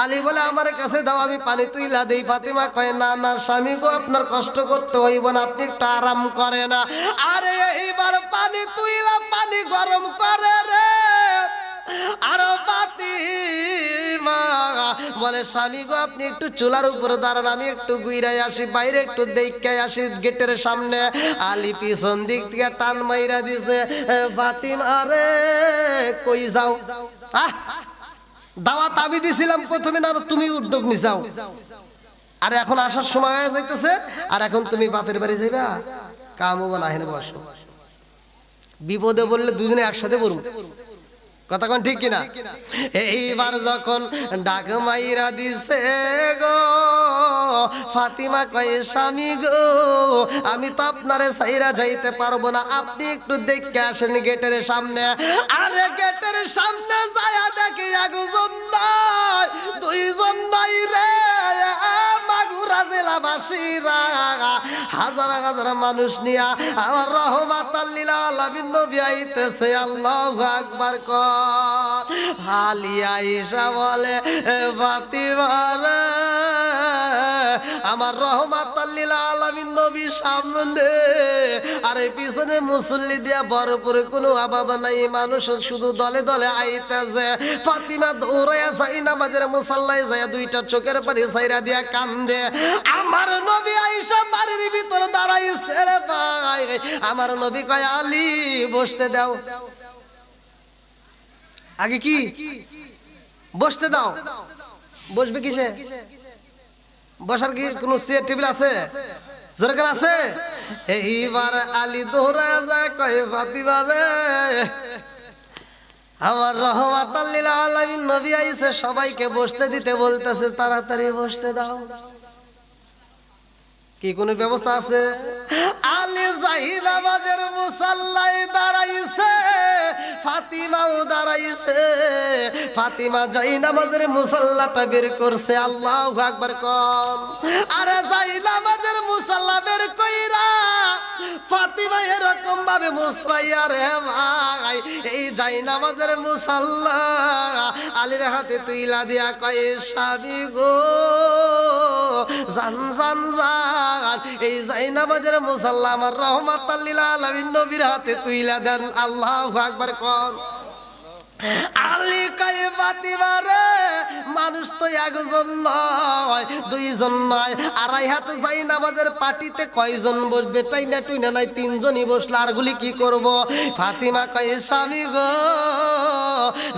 আলী বলে আমার কাছে দাও আমি পানি তুইলা দেই। ফাতিমা কয় না না স্বামী গো আপনার কষ্ট করতে হইব না, আপনি একটু আরাম করে না। আরে এইবার পানি তুইলা পানি গরম করে রে। আর ফাতিমা বলে স্বামী গো আপনি একটু চুলার উপরে দাঁড়ান, আমি একটু গুইরাই আসি, বাইরে একটু দেখে আসি গেটের সামনে। আলী পিছন দিক থেকে টান মাইরা দিছে, ফাতিমা রে কই যাও? দাওয়াত আমি দিছিলাম প্রথমে, না তুমি উদ্যোগ নিছাও? আর এখন আসার সময় হয়ে যাইতেছে, আর এখন তুমি বাপের বাড়ি যাইবা? কাম হবো না, হেনে বসো। বিপদে বললে দুজনে একসাথে বলুন, কথা কোন ঠিক কিনা? এইবার যখন ডাক মাইরা দিছে গো, ফাতিমা কয় স্বামী গো আমি তো আপনারে সাইরা যাইতে পারবো না, আপনি একটু দেখে আসেন গেটের সামনে। আরে গেটের সামনে যায় দেখি একজন নাই, দুইজন নাই রে। মাগুরা জেলাবাসীরা হাজার হাজার মানুষ নিয়া আমার রহমাতাল লিল আলামিন নবী আইতেছে। আল্লাহু আকবার কর। হালিয়া আয়েশা বলে ফাতিমা রে আমার রহমাতাল লিল আলামিন নবী সামনে, আর এই পিছনে মুসল্লি দিয়া ভরপুর কোনো অভাব নাই, মানুষ শুধু দলে দলে আইতেছে। ফাতিমা দৌড়াইয়া যাই নামাজের মুসাল্লায় যায় দুইটা চোখের পানি ছাইরা দিয়া কান্দে। আমার নবী আয়েশা বাড়ির ভিতর দাঁড়াইছে রে ভাই। আমার নবী কয় আলী বসতে দাও। আগে কি বসতে দাও? বসবে কিসে? বসার কি কোন চেয়ার টেবিল আছে? জোরকার আছে? এইবার আলী দৌড়ায় যায় কয় ফাতিমা রে আমার রহমাতাল লিল আলামিন নবী আইছে, সবাইকে বসতে দিতে বলতেছে, তাড়াতাড়ি বসতে দাও। কি কোন ব্যবস্থা আছে? আলী যাই নামাজের মুসাল্লায় দাঁড়াইছে, ফাতিমাও দাঁড়াইছে। ফাতিমা যাই নামাজের মুসাল্লাটা বের করছে। আল্লাহু আকবার কম। আরে যাই নামাজের মুসাল্লা বের কইরা ফাতিমা এরকম ভাবে মুসরাইয়া রে ভাই, এই যাই নামাজের মুসাল্লা আলীর হাতে তুইলা দিয়া কয় স্বামী গো জান জান জান, এই যাই নামাজের মুসাল্লা আমার রহমাতাল লিল আলামিন নবীর হাতে তুইলা দেন। আল্লাহু আকবার কর। আলী কয় ফাতিমা রে মানুষ তো একজন নয়, দুইজন নয়, আড়াই হাতে যাই নামাজের পাটিতে কয়জন বসবে? টাইনা টুইনা নাই, তিনজনই বসলো, আর গুলি কি করব? ফাতিমা কয় স্বামী গো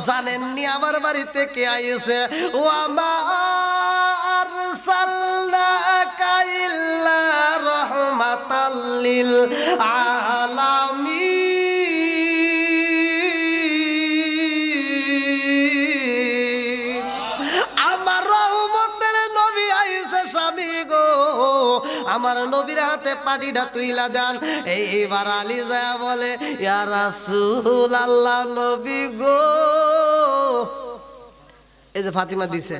জানেননি আমার বাড়িতে কে আইছে? ও আমার সাল্লাকা ইল্লা রাহমাতাল লিল আলামিন। আমার নবীর হাতে পাটিটা তুইলা দেন। এইবার আলী যায় বলে ইয়া রাসূলুল্লাহ নবী গো, এই যে ফাতিমা দিছে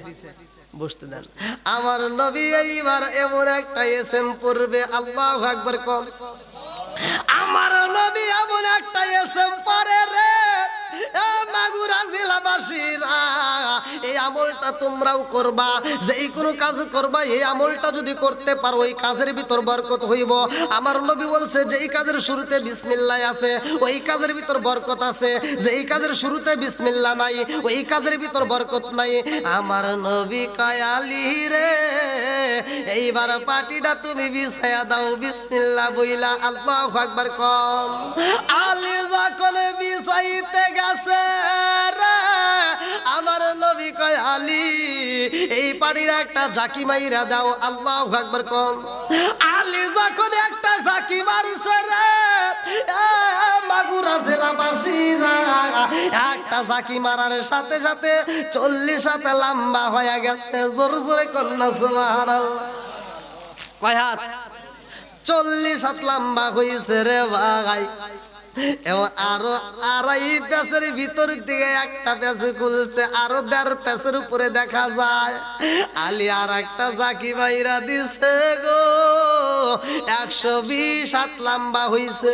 বসতে দেন। আমার নবী এইবার এমন একটা এসএম পড়বে, আল্লাহু আকবার কর। আমার নবী এমন একটা এসএম পড়ে রে মাগুরা জেলাবাসীরা, এই আমলটা তোমরাও করবা, যে এই কোনো কাজ করবা এই আমলটা যদি করতে পারো ওই কাজের ভিতর বরকত হইব। আমার নবী বলছে যে এই কাজের শুরুতে বিসমিল্লাহ আছে ওই কাজের ভিতর বরকত আছে, যে এই কাজের শুরুতে বিসমিল্লাহ নাই ওই কাজের ভিতর বরকত নাই। আমার নবী কয় আলী রে এইবার পাটিটা তুমি বিছায়া দাও বিসমিল্লাহ বইলা। আল্লাহু আকবার কম। আলী যখন বিছাইতে গেছে রে আমার নবী কয় আলী এই পানির একটা ঝাঁকি মাইরা দাও। আল্লাহু আকবার কম। আলী যখন একটা ঝাঁকি মারছে রে মাগুরা জেলাবাসীরা একটা ঝাঁকি মারার সাথে সাথে 40 হাত লম্বা হয়ে গেছে। জোর জোরে কন্যা সুবহানাল্লাহ। কয় হাত? 40 হাত লম্বা হয়েছে রে ভাই। এবং আরো আড়াই প্যাসের ভিতর দিকে একটা প্যাসে খুলছে, আরো 1.5 প্যাসের উপরে দেখা যায়। আলী আর একটা ঝাঁকি মাইরা দিছে গো, 120 হাত লম্বা হইছে।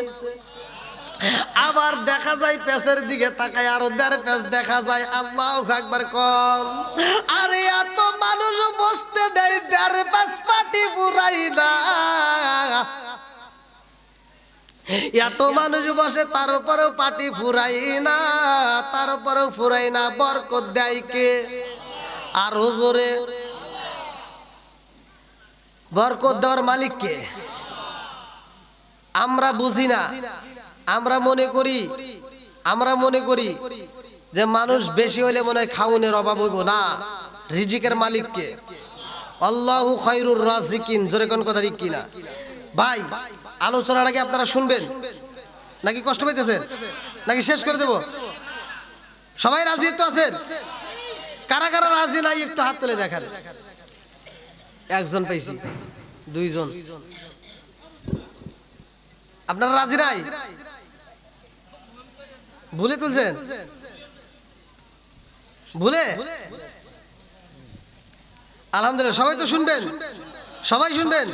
আবার দেখা যায় প্যাসের দিকে তাকায় আরো 1.5 প্যাস দেখা যায়। আল্লাহু আকবার কম। আরে এত ফুরাই না, এত মানুষ বসে তারপরেও পাটি ফুরাই না, তারপরেও ফুরাই না। বরকত দেয় কে? আর হুজুরে বরকত দেওয়ার মালিক কে? আমরা বুঝি না। আমরা মনে করি যে মানুষ বেশি হইলে মনে হয় খাউনের অভাব হইব না। রিজিকের মালিক কে? আল্লাহু খায়রুর রাজিকিন। জোরে কোন কথা ঠিক কিনা ভাই? আলোচনার আগে আপনারা শুনবেন নাকি কষ্ট পাইতেছেন, নাকি শেষ করে দেব? সবাই রাজি তো আছেন? কারা কারা রাজি নাই একটু হাত তুলে দেখান। একজন পাইছি, দুইজন। আপনারা রাজি নাই? ভুলে তুলছেন? ভুলে? আলহামদুলিল্লাহ। সবাই তো শুনবেন, সবাই শুনবেন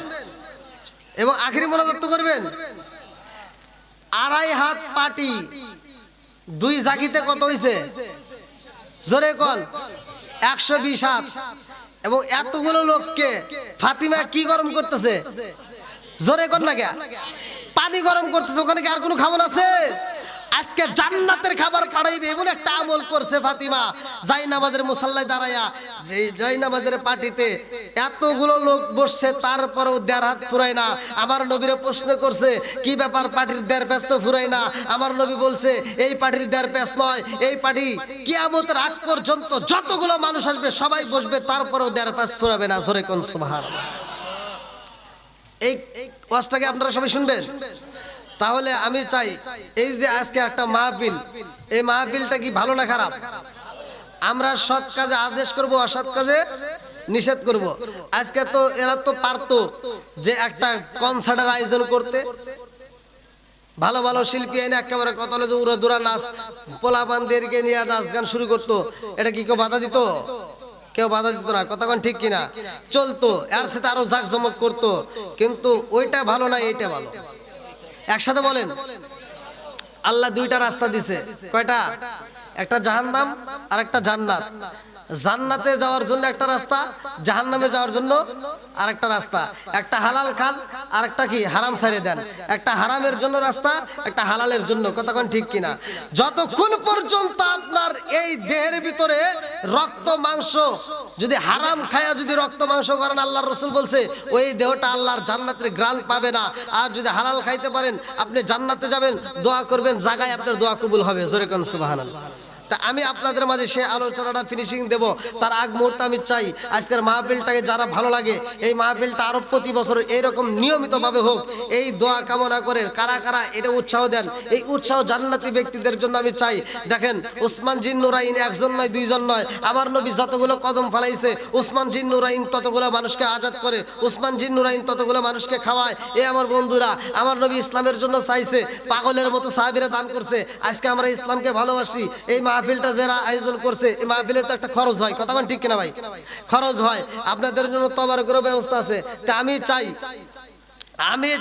এবং আখেরি মোনাজাত করবেন। 2.5 হাত পাটি 2 জাগিতে কত হইছে? জোরে কোন? 120 হাত। এবং এতগুলো লোককে ফাতিমা কি গরম করতেছে? জোরে কোন না কে? পানি গরম করতেছে। ওখানে কি আর কোনো খাবার আছে? আজকে জান্নাতের খাবার পাঠাইবে এমন একটা আমল করছে ফাতিমা। যাই নামাজের মুসাল্লায় দাঁড়ায়া, যে যাই নামাজের পাটিতে এতগুলো লোক বসছে, তারপরেও 1.5 হাত ফুরায় না। আমার নবীরে প্রশ্ন করছে, কি ব্যাপার পাটির 1.5 প্যাচ তো ফুরায় না? আমার নবী বলছে, এই পাটির 1.5 প্যাচ নয়, এই পাটি কিয়ামতের আগ পর্যন্ত যতগুলো মানুষ আসবে সবাই বসবে, তারপরেও 1.5 প্যাচ ফুরাবে না। জোরে কোন সুবহানাল্লাহ। এই ওয়াজটাকে আপনারা সবাই শুনবেন। তাহলে আমি চাই এই যে আজকে একটা মাহফিল, এই মাহফিলটা কি ভালো না খারাপ? আমরা সৎ কাজে আদেশ করব, অসৎ কাজে নিষেধ করব। আজকে তো এরা তো পারতো যে একটা কনসার্টের আয়োজন করতে, ভালো ভালো শিল্পী এনে একেবারে কত উড়াদুরা নাচ, পোলাপানদেরকে নিয়ে নাচ গান শুরু করতো। এটা কি কেউ বাধা দিত? কেউ বাধা দিত না। কতক্ষণ ঠিক কিনা? চলতো, এর সাথে আরো জাঁকজমক করতো। কিন্তু ওইটা ভালো না, এইটা ভালো। একসাথে বলেন। আল্লাহ 2টা রাস্তা দিছে। কয়টা? একটা জাহান্নাম আর একটা জান্নাত। জান্নাতে যাওয়ার জন্য একটা রাস্তা, জাহান্নামে যাওয়ার জন্য আরেকটা রাস্তা। একটা হালাল খান আর একটা কি হারাম ছেড়ে দেন। একটা হারামের জন্য রাস্তা, একটা হালালের জন্য। কতক্ষণ ঠিক কিনা? যতক্ষণ পর্যন্ত আপনার এই দেহের ভিতরে রক্ত মাংস যদি হারাম খায়া যদি রক্ত মাংস করেন, আল্লাহর রাসূল বলছে ওই দেহটা আল্লাহর জান্নাতের গ্রাণ পাবে না। আর যদি হালাল খাইতে পারেন, আপনি জান্নাতে যাবেন, দোয়া করবেন, জায়গায় আপনার দোয়া কবুল হবে। জোরে কোন সুবহানাল্লাহ। তা আমি আপনাদের মাঝে সেই আলোচনাটা ফিনিশিং দেব। তার আগ মুহূর্তে আমি চাই আজকের মাহফিলটাকে যারা ভালো লাগে, এই মাহফিলটা আরো প্রতি বছর এইরকম নিয়মিতভাবে হোক, এই দোয়া কামনা করে কারা কারা এটা উৎসাহ দেন। এই উৎসাহ জান্নাতি ব্যক্তিদের জন্য আমি চাই। দেখেন, উসমান জিন্নুরাইন একজন নয়, দুইজন নয়। আমার নবী যতগুলো কদম ফেলাইছে, উসমান জিন্নুরাইন ততগুলো মানুষকে আজাদ করে, উসমান জিন্নুরাইন ততগুলো মানুষকে খাওয়ায়। এই আমার বন্ধুরা, আমার নবী ইসলামের জন্য চাইছে, পাগলের মতো সাহাবীরা দান করছে। আজকে আমরা ইসলামকে ভালোবাসি। এই মাহফিলটা যারা আয়োজন করছে, এই মাহফিলের তো একটা খরচ হয়। কথা বলেন ঠিক কিনা ভাই? খরচ হয়। আপনাদের জন্য তবারকেরও ব্যবস্থা আছে। তা আমি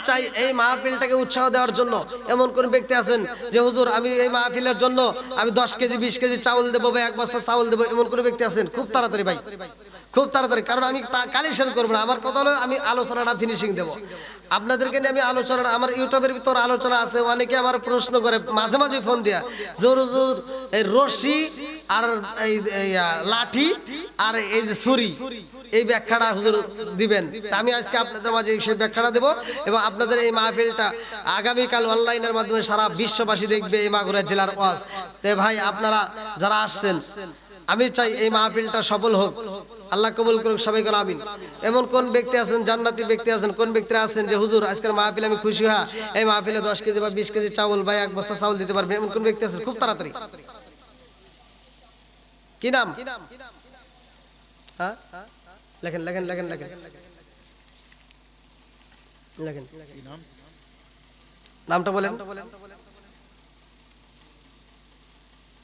চাই এই মাহফিলটাকে উৎসাহ দেওয়ার জন্য এমন কোন ব্যক্তি আছেন যে হুজুর আমি এই মাহফিলের জন্য আমি 10 কেজি 20 কেজি চাউল দেবো বা 1 বস্তা চাউল দেবো, এমন কোন ব্যক্তি আছেন? খুব তাড়াতাড়ি ভাই, খুব তাড়াতাড়ি। কারণ আমি কালেকশন করবো না। আমার কথা হলো আমি আলোচনাটা ফিনিশিং দেবো। আপনাদেরকে নিয়ে আমি আলোচনা, আমার ইউটিউবের ভিতর আলোচনা আছে। অনেকে আমার প্রশ্ন করে মাঝে মাঝে ফোন দিয়া, জোর জোর এই রশি আর এই লাঠি আর এই যে ছুরি, এই ব্যাখ্যাটা হুজুর দিবেন। আমি আজকে আপনাদের মাঝে সেই ব্যাখ্যাটা দেবো। এবং আপনাদের এই মাহফিলটা আগামীকাল অনলাইনের মাধ্যমে সারা বিশ্ববাসী দেখবে, এই মাগুরা জেলার ওয়াজ। তো ভাই আপনারা যারা আসছেন, আমি চাই এই মাহফিলটা সফল হোক। আল্লাহ কবুল করুক, সবাই করে আমিন। এমন কোন ব্যক্তি আছেন, জান্নাতি ব্যক্তি আছেন, কোন ব্যক্তিরা আছেন যে হুজুর আজকের মাহফিলে আমি খুশি হয়ে এই মাহফিলে 10 কেজি বা 20 কেজি চাউল বা 1 বস্তা চাউল দিতে পারবেন, এমন কোন ব্যক্তি আছেন? খুব তাড়াতাড়ি। কি নাম? হ্যাঁ, লেখেন লেখেন লেখেন লেখেন লেখেন। নামটা বলেন।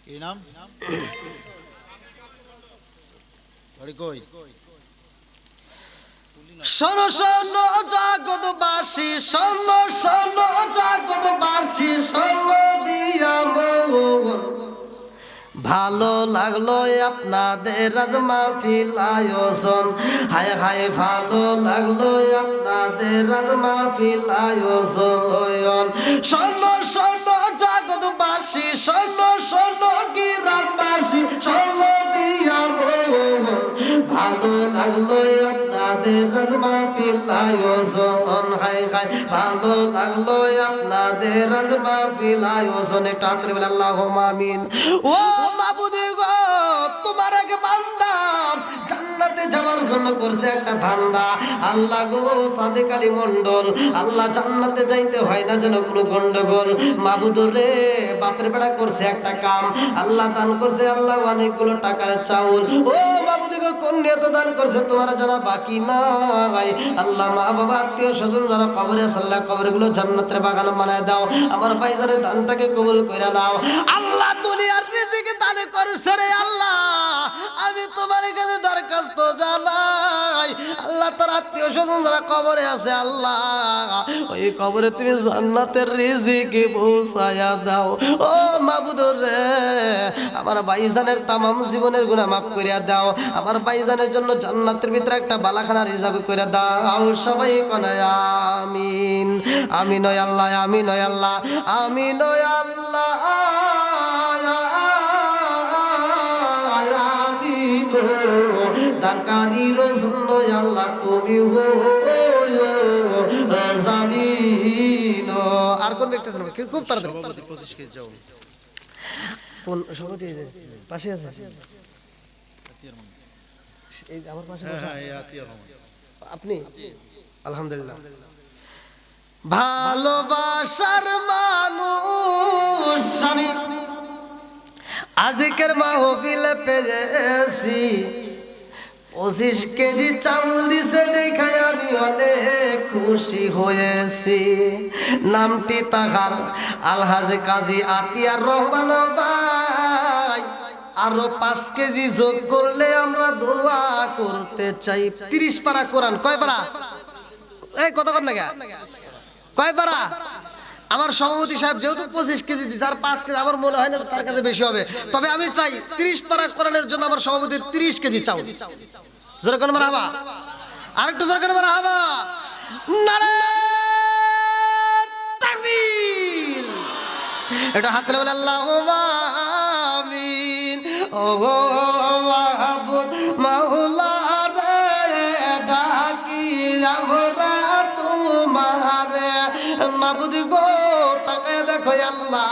কি নাম? শোনো শোনো জগৎবাসী, শোনো শোনো জগৎবাসী, শোনো দিয়া মন ভালো লাগলো আপনাদের রাজমা ফিল আয়োজন, হায় হায় ভালো লাগলো আপনাদের রাজমা ফিল আয়োজন। শোন শোন জগৎবাসী, শোন শোন গ্রামবাসী, শোন দিয়া ভালো লাগলো আপনাদের রাজমা ফিল আয়োজন, হায় হায় ভালো লাগলো আপনাদের রাজমা ফিল আয়োজন। একটা হাত বলে আল্লাহুম্মা আমিন। ও মাবুদি গো, তোমার এক বান্দা জান্নাতে যাওয়ার জন্য করছে একটা ধান্দা। আল্লাহ গো সাদেক আলী মন্ডল, আল্লাহ জান্নাতে যাইতে হয় না যেন কোনো গন্ডগোল। মাবুদ রে, বাপের বেড়া করছে একটা কাম, আল্লাহ দান করছে আল্লাহ অনেকগুলো টাকার চাউল। ও মাবুদি গো, কোন নিয়তে দান করছে তোমার যারা বাকি নাই। আল্লাহ মা বাবা আত্মীয় স্বজন যারা কবরে আছে, আল্লাহ কবরগুলো জান্নাতের বাগান বানায় দাও। আমার ভাইজানের দানটাকে কবুল করে নাও। আল্লাহ দুনিয়ার রিজিক দান করছে রে আল্লাহ, আমি তোমার কাছে দরখাস্ত জানাই। আল্লাহ তার আত্মীয় স্বজন যারা কবরে আছে, আল্লাহ ওই কবরে তুমি জান্নাতের রিজিক পৌঁছায়া দাও। ও মাবুদ রে, আমার ভাইজানের তামাম জীবনের গুনাহ মাফ করিয়া দাও। আমার ভাইজানের জন্য জান্নাতের ভিতরে একটা বালাখানা রিজার্ভ করে দাও। সবাই কোন আমিন। আমিন ওই আল্লাহ, আমিন ওই আল্লাহ, আমিন ওই আল্লাহ। দানকারীর জন্য আল্লাহ তুমি জামিন। আর কোন ব্যক্তি আছে নাকি? খুব তাড়াতাড়ি 25 কেজি যাও। কোন সভাপতি পাশে আছে? এই আমার পাশে বসা। হ্যাঁ, এই আতিয়ার রহমান। আপনি? আলহামদুলিল্লাহ। ভালোবাসার মানুষ আমি আজকের মাহফিলে পেয়েছি। 25 কেজি চাউল দিছে দেখে আমি অনেক খুশি হয়েছি। নামটি তাহার আলহাজে কাজী আতিয়ার রহমান ভাই। আরো 5 কেজি যোগ করলে আমরা দোয়া করতে চাই। 30 পারা কোরআন। কয় পারা? এই কত কর না কয় পারা? আমার সভাপতি সাহেব যেহেতু 25 কেজি দিচ্ছে, আর 5 কেজি আমার মনে হয় না তার কাছে বেশি হবে। তবে আমি চাই 30 পারা কোরআনের জন্য আমার সভাপতির 30 কেজি চাউল। জোরে কোন মারহাবা? আরেকটু জোরে কোন মারহাবা? নারে তাকবীর! এটা হাত তুলে বলে আল্লাহুম্মা আমিন। ও গো মাহবুব মাওলা রে, ডাকি আমরা তোমারে। মাবুদি গো, তাকে দেখো আল্লাহ,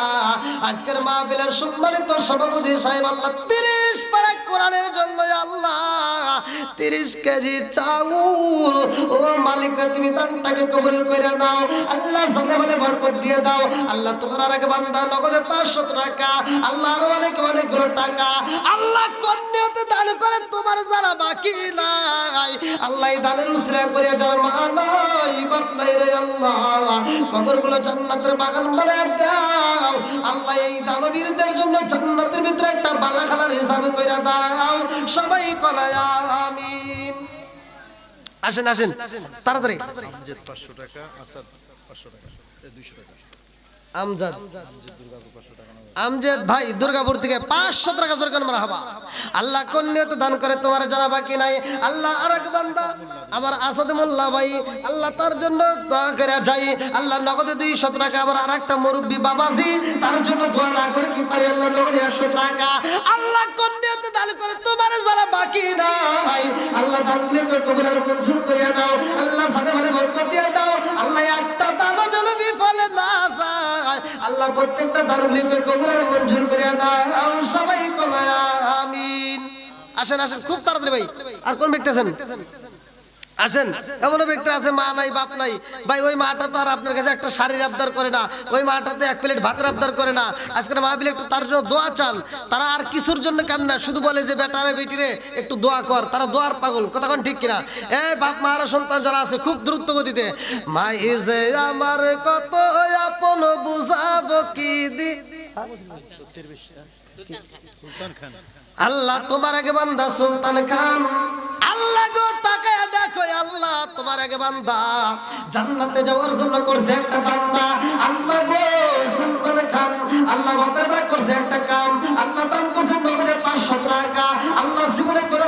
আজকের মাহফিলের সম্মানিত সভাপতি সাহেব আল্লাহ 30 পারা কোরআনের জন্য আল্লাহ 30 কেজি চাউল। ও মালিক রে, তুমি দানটাকে কবুল করে নাও। আল্লাহ সাথে বলে বরকত দিয়ে দাও। আল্লাহ তোমার আর এক বান্দা নগদে 500 টাকা, আল্লাহ আরো অনেকগুলো টাকা আল্লাহ কন্যাতে দান করে তোমার যারা বাকি নাই, আল্লাহ এই দানের উসরা করে যারা মা নাই বাপ নাই রে আল্লাহ, কবরগুলো জান্নাতের বাগান বানায় দাও। আল্লাহ এই দানবীরদের জন্য জান্নাতের ভিতরে একটা বালাখানার হিসাব কইরা দাও। সবাই কলায় আমিন। আসেন আসেন তাড়াতাড়ি। আমজাদ 500 টাকা, আসাদ 500 টাকা, 200 টাকা। আমজাদ দুর্গাপুর 500 টাকা। আমজাদ ভাই দুর্গাপুর থেকে 500 টাকা জোরকান মারহাবা। আল্লাহ কোন নিয়তে দান করে তোমার জানা বাকি নাই। আল্লাহ আরেক বান্দা আমার আসাদ মোল্লা ভাই, আল্লাহ তার জন্য দোয়া করে যাই। আল্লাহ নগদে 200 টাকা। আমার আরেকটা মুরব্বি বাবাজি, তার জন্য দোয়া না করে কি পারি আল্লাহ নগদে 100 টাকা। আল্লাহ কোন নিয়তে দান করে তোমার জানা বাকি নাই। আল্লাহ দানগুলো কবুলের মঞ্জুর করে দাও। আল্লাহ সাথে ভালো বরকত দিয়ে দাও। আল্লাহ একটা দানও যেন বিফলে না যায়। আল্লাহ প্রত্যেকটা দানগুলো কবুলের মঞ্জুর করে দাও। সবাই কয় আমিন। আসেন আসেন খুব তাড়াতাড়ি ভাই। আর কোন ব্যক্তি আছেন? আসেন। এমন ব্যক্তি আছে মা নাই বাপ নাই ভাই, ওই মাটা তো আর আপনার কাছে একটা শাড়ির আবদার করে না, ওই মাটাতে 1 প্লেট ভাতের আবদার করে না। আজকের মাহফিলে একটু তার জন্য দোয়া চান। তারা আর কিছুর জন্য কাঁদে না, শুধু বলে যে বেটারে বেটিরে একটু দোয়া কর। তারা দোয়ার পাগল। কথা কোন ঠিক কিনা? এই বাপ মারা সন্তান যারা আছে খুব দ্রুত গতিতে, মাই যে আমার কত আপন বুঝাবো কি দি সুলতান খান। আল্লাহ তোমার আগে বান্দা সুলতান খান, আল্লাহ গো তাকায় দেখো আল্লাহ তোমার আগে বান্দা জান্নাতে যাওয়ার জন্য করছে একটা বান্দা। আল্লাহ গো সুলতান খান, আল্লাহ বাপের বাপ করছে একটা কাম, আল্লাহ দান করছে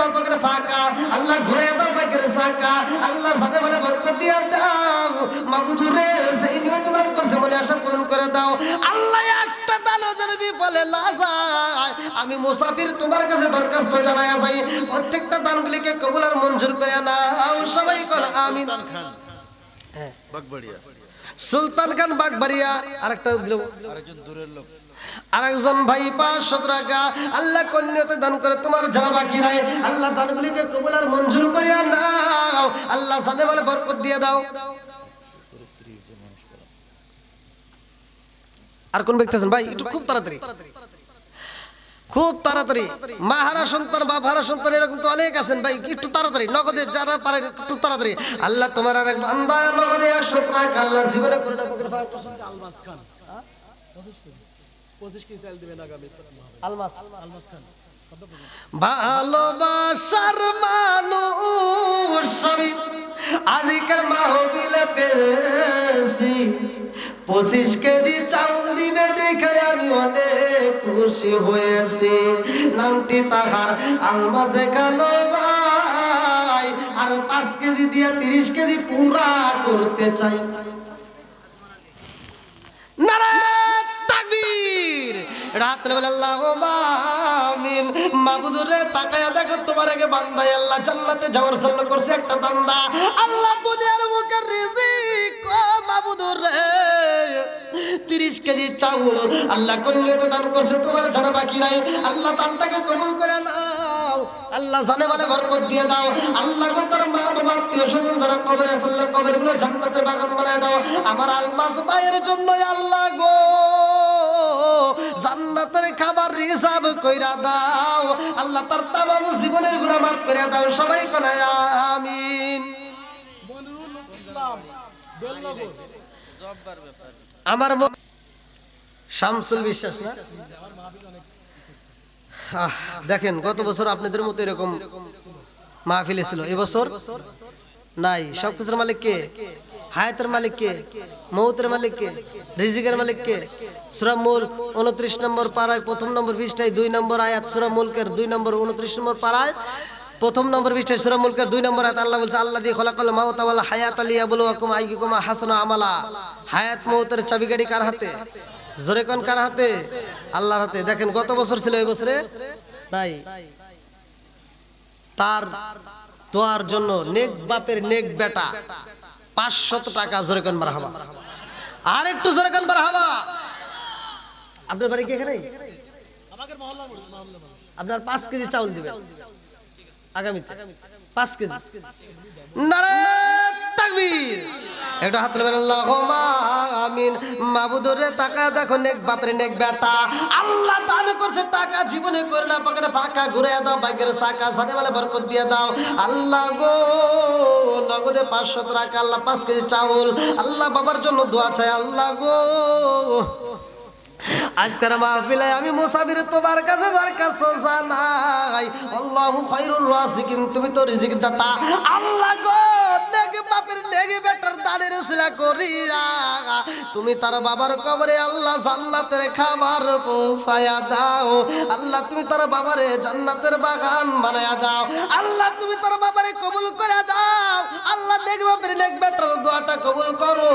না পকেটে ফাঁকা, আল্লাহ ঘুরে দাও পাকের চাকা, আল্লাহ সাথে বলে বরকত দিয়ে দাও, মাবুদ রে সেই নিয়ত দান করছে মনে আশা পূরণ করে দাও। আল্লাহ একটা দানও যেন বিফলে না যায়, আমি মুসাফির তোমার কাছে দরখাস্ত জানাই যাই, প্রত্যেকটা দানগুলিকে কবুল আর মঞ্জুর করে নাও। সবাই করে আমিন। বাগবাড়িয়া সুলতান খান বাগবাড়িয়া। আরেকটা দিল, আরেকজন দূরের লোক, আরেকজন ভাই 500 টাকা। আল্লাহ কন্যাতে দান করে তোমার জানা বাকি নাই, আল্লাহ দানগুলিকে কবুল আর মঞ্জুর করিয়া নাও, আল্লাহ সাথে বলে বরকত দিয়ে দাও। আর কোন ব্যক্তি আছেন ভাই? একটু খুব তাড়াতাড়ি, খুব তাড়াতাড়ি। মাহারা সন্তান বা ভাড়া সন্তান এরকম তো অনেক আছেন ভাই, একটু তাড়াতাড়ি নগদে যারা পারেন একটু তাড়াতাড়ি। আল্লাহ তোমার আরেক বান্দা নগদে 100 টাকা আল্লাহ জীবনে করে দাও। আলমাস খান 25 কেজি চাল দিবেন আগামী আলমাস আলমাস খান ভালোবাসার মানুষ আমি আজকের মাহফিলে পেয়েছি, 25 কেজি চাউল দিবে দেখে আমি অনেক খুশি হয়েছি। নামটি তাহার আলমাসে কালো ভাই, আর 5 কেজি দিয়ে 30 কেজি পুরা করতে চাই। নারায়ে তাকবীর। রাত্রে বেলা আল্লাহুম্মা আমিন। মাবুদ রে তাকায়া দেখো তোমার আগে বান্দায় আল্লাহ জান্নাতে যাওয়ার জন্য করছে একটা বান্দা, আল্লাহ দুনিয়ার মুখের রিজিক ও মাবুদ রে 30 কেজি চাউল আল্লাহ কল্যাণে দান করছে, তোমার জানা বাকি নাই, আল্লাহ দানটাকে কবুল করে নাও, আল্লাহ জানে বলে বরকত দিয়ে দাও। আল্লাহ গো তোর মা বাবা আত্মীয় স্বজন যারা কবরে আছে আল্লাহ কবরগুলো জান্নাতের বাগান বানায় দাও। আমার আলমাস ভাইয়ের জন্য আল্লাহ গো জান্নাতের খাবার হিসাব কইরা দাও, আল্লাহ তার তামাম জীবনের গুনাহ মাফ করে দাও। সবাই কোন আমিন। মনিরুল ইসলাম বেলনগর আমার শামসুল বিশ্বাস না? দেখেন গত বছর আপনাদের মতো এরকম মাহফিল ছিল, এবছর নাই। সবকিছুর মালিক কে? হায়াতের মালিক কে? মৌতের মালিক কে? রিজিকের মালিক কে? সূরা মুলক 29 নম্বর পারায় 1 নম্বর পৃষ্ঠায় 2 নম্বর আয়াত, সূরা মুলকের 2 নম্বর 29 নম্বর পারায় 1 নম্বর পৃষ্ঠায় সূরা মুলকের 2 নম্বর আয়াত আল্লাহ বলছে আল্লাযী খালাকাল মাউতা ওয়াল হায়াতা লিয়াবলুয়াকুম আইয়ুকুম আহসানু আমালা। হায়াত মৌতের চাবিকাঠি কার হাতে? জোরে কোন কার হাতে? আল্লাহর হাতে। দেখেন গত বছর ছিল, এই বছরে নাই। তার দোয়ার জন্য নেক বাপের নেক বেটা 500 টাকা। জোরে কোন মারহাবা। আর একটু জোরে কোন মারহাবা। আপনার বাড়ি কি এখানে? আমাদের মহল্লা আপনার 5 কেজি চাউল দিবেন আগামীতে, 5 কেজি। নারায়ে তাকবীর। একটা হাত তুলে আল্লাহুম্মা আমিন। মাবুদ রে তাকায় দেখো নেক বাপের নেক বেটা আল্লাহ দান করছে টাকা, জীবনে করে না পকেটে ফাঁকা, ঘুরে দাও ভাগ্যের চাকা, সাথে বলে বরকত দিয়ে দাও। আল্লাহ গো নগদে 500 টাকা, আল্লাহ 5 কেজি চাউল, আল্লাহ বাবার জন্য দোয়া চাই। আল্লাহ গো আজকের মাহফিলে আমি মুসাফির তোমার কাছে দরখাস্ত জানাই, আল্লাহু খায়রুর রাযিকিন, তুমি তো রিজিক দাতা। আল্লাহ গো নেক বাপের নেক বেটার দানের উসিলা করিয়া তুমি তার বাবার কবরে আল্লাহ জান্নাতের খাবার পৌঁছায়া দাও। আল্লাহ তুমি তার বাবারে জান্নাতের বাগান বানায়া দাও। আল্লাহ তুমি তার বাবারে কবুল করে দাও। আল্লাহ নেক বাপের নেক বেটার দোয়াটা কবুল করো।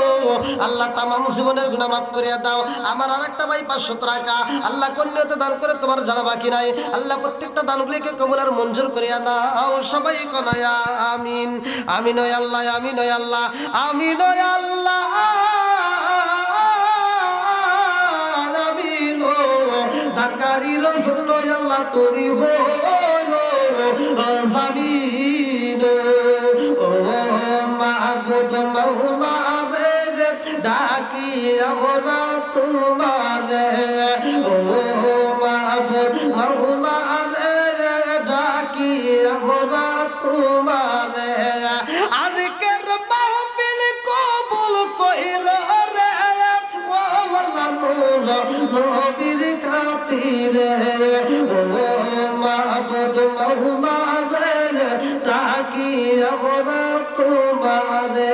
আল্লাহ তামাম জীবনের গুনাহ মাফ করিয়া দাও। আমার আরেকটা ভাই 500 টাকা আল্লাহ কন্যাতে দান করে তোমার জানা বাকি নাই, আল্লাহ প্রত্যেকটা দানগুলিকে কবুল আর মঞ্জুর করিয়া দাও। সবাই কোনায়া আমিন। আমিন ও আল্লাহ, আমিন ও আল্লাহ, আমিন ও আল্লাহ, আমিন ও দাকারি রাসূল ও আল্লাহ তুমি হো জামিন ও মাবুদ মাওলা রে ডাকি আমরা তোমারে, ও মাবুদ মাওলা রে ডাকি আমরা তোমারে। আজকের মাহফিল কবুল কইরা রে ও আল্লাহ নবীর খাতিরে, ও মাবুদ মাওলা রে ডাকি আমরা তোমারে।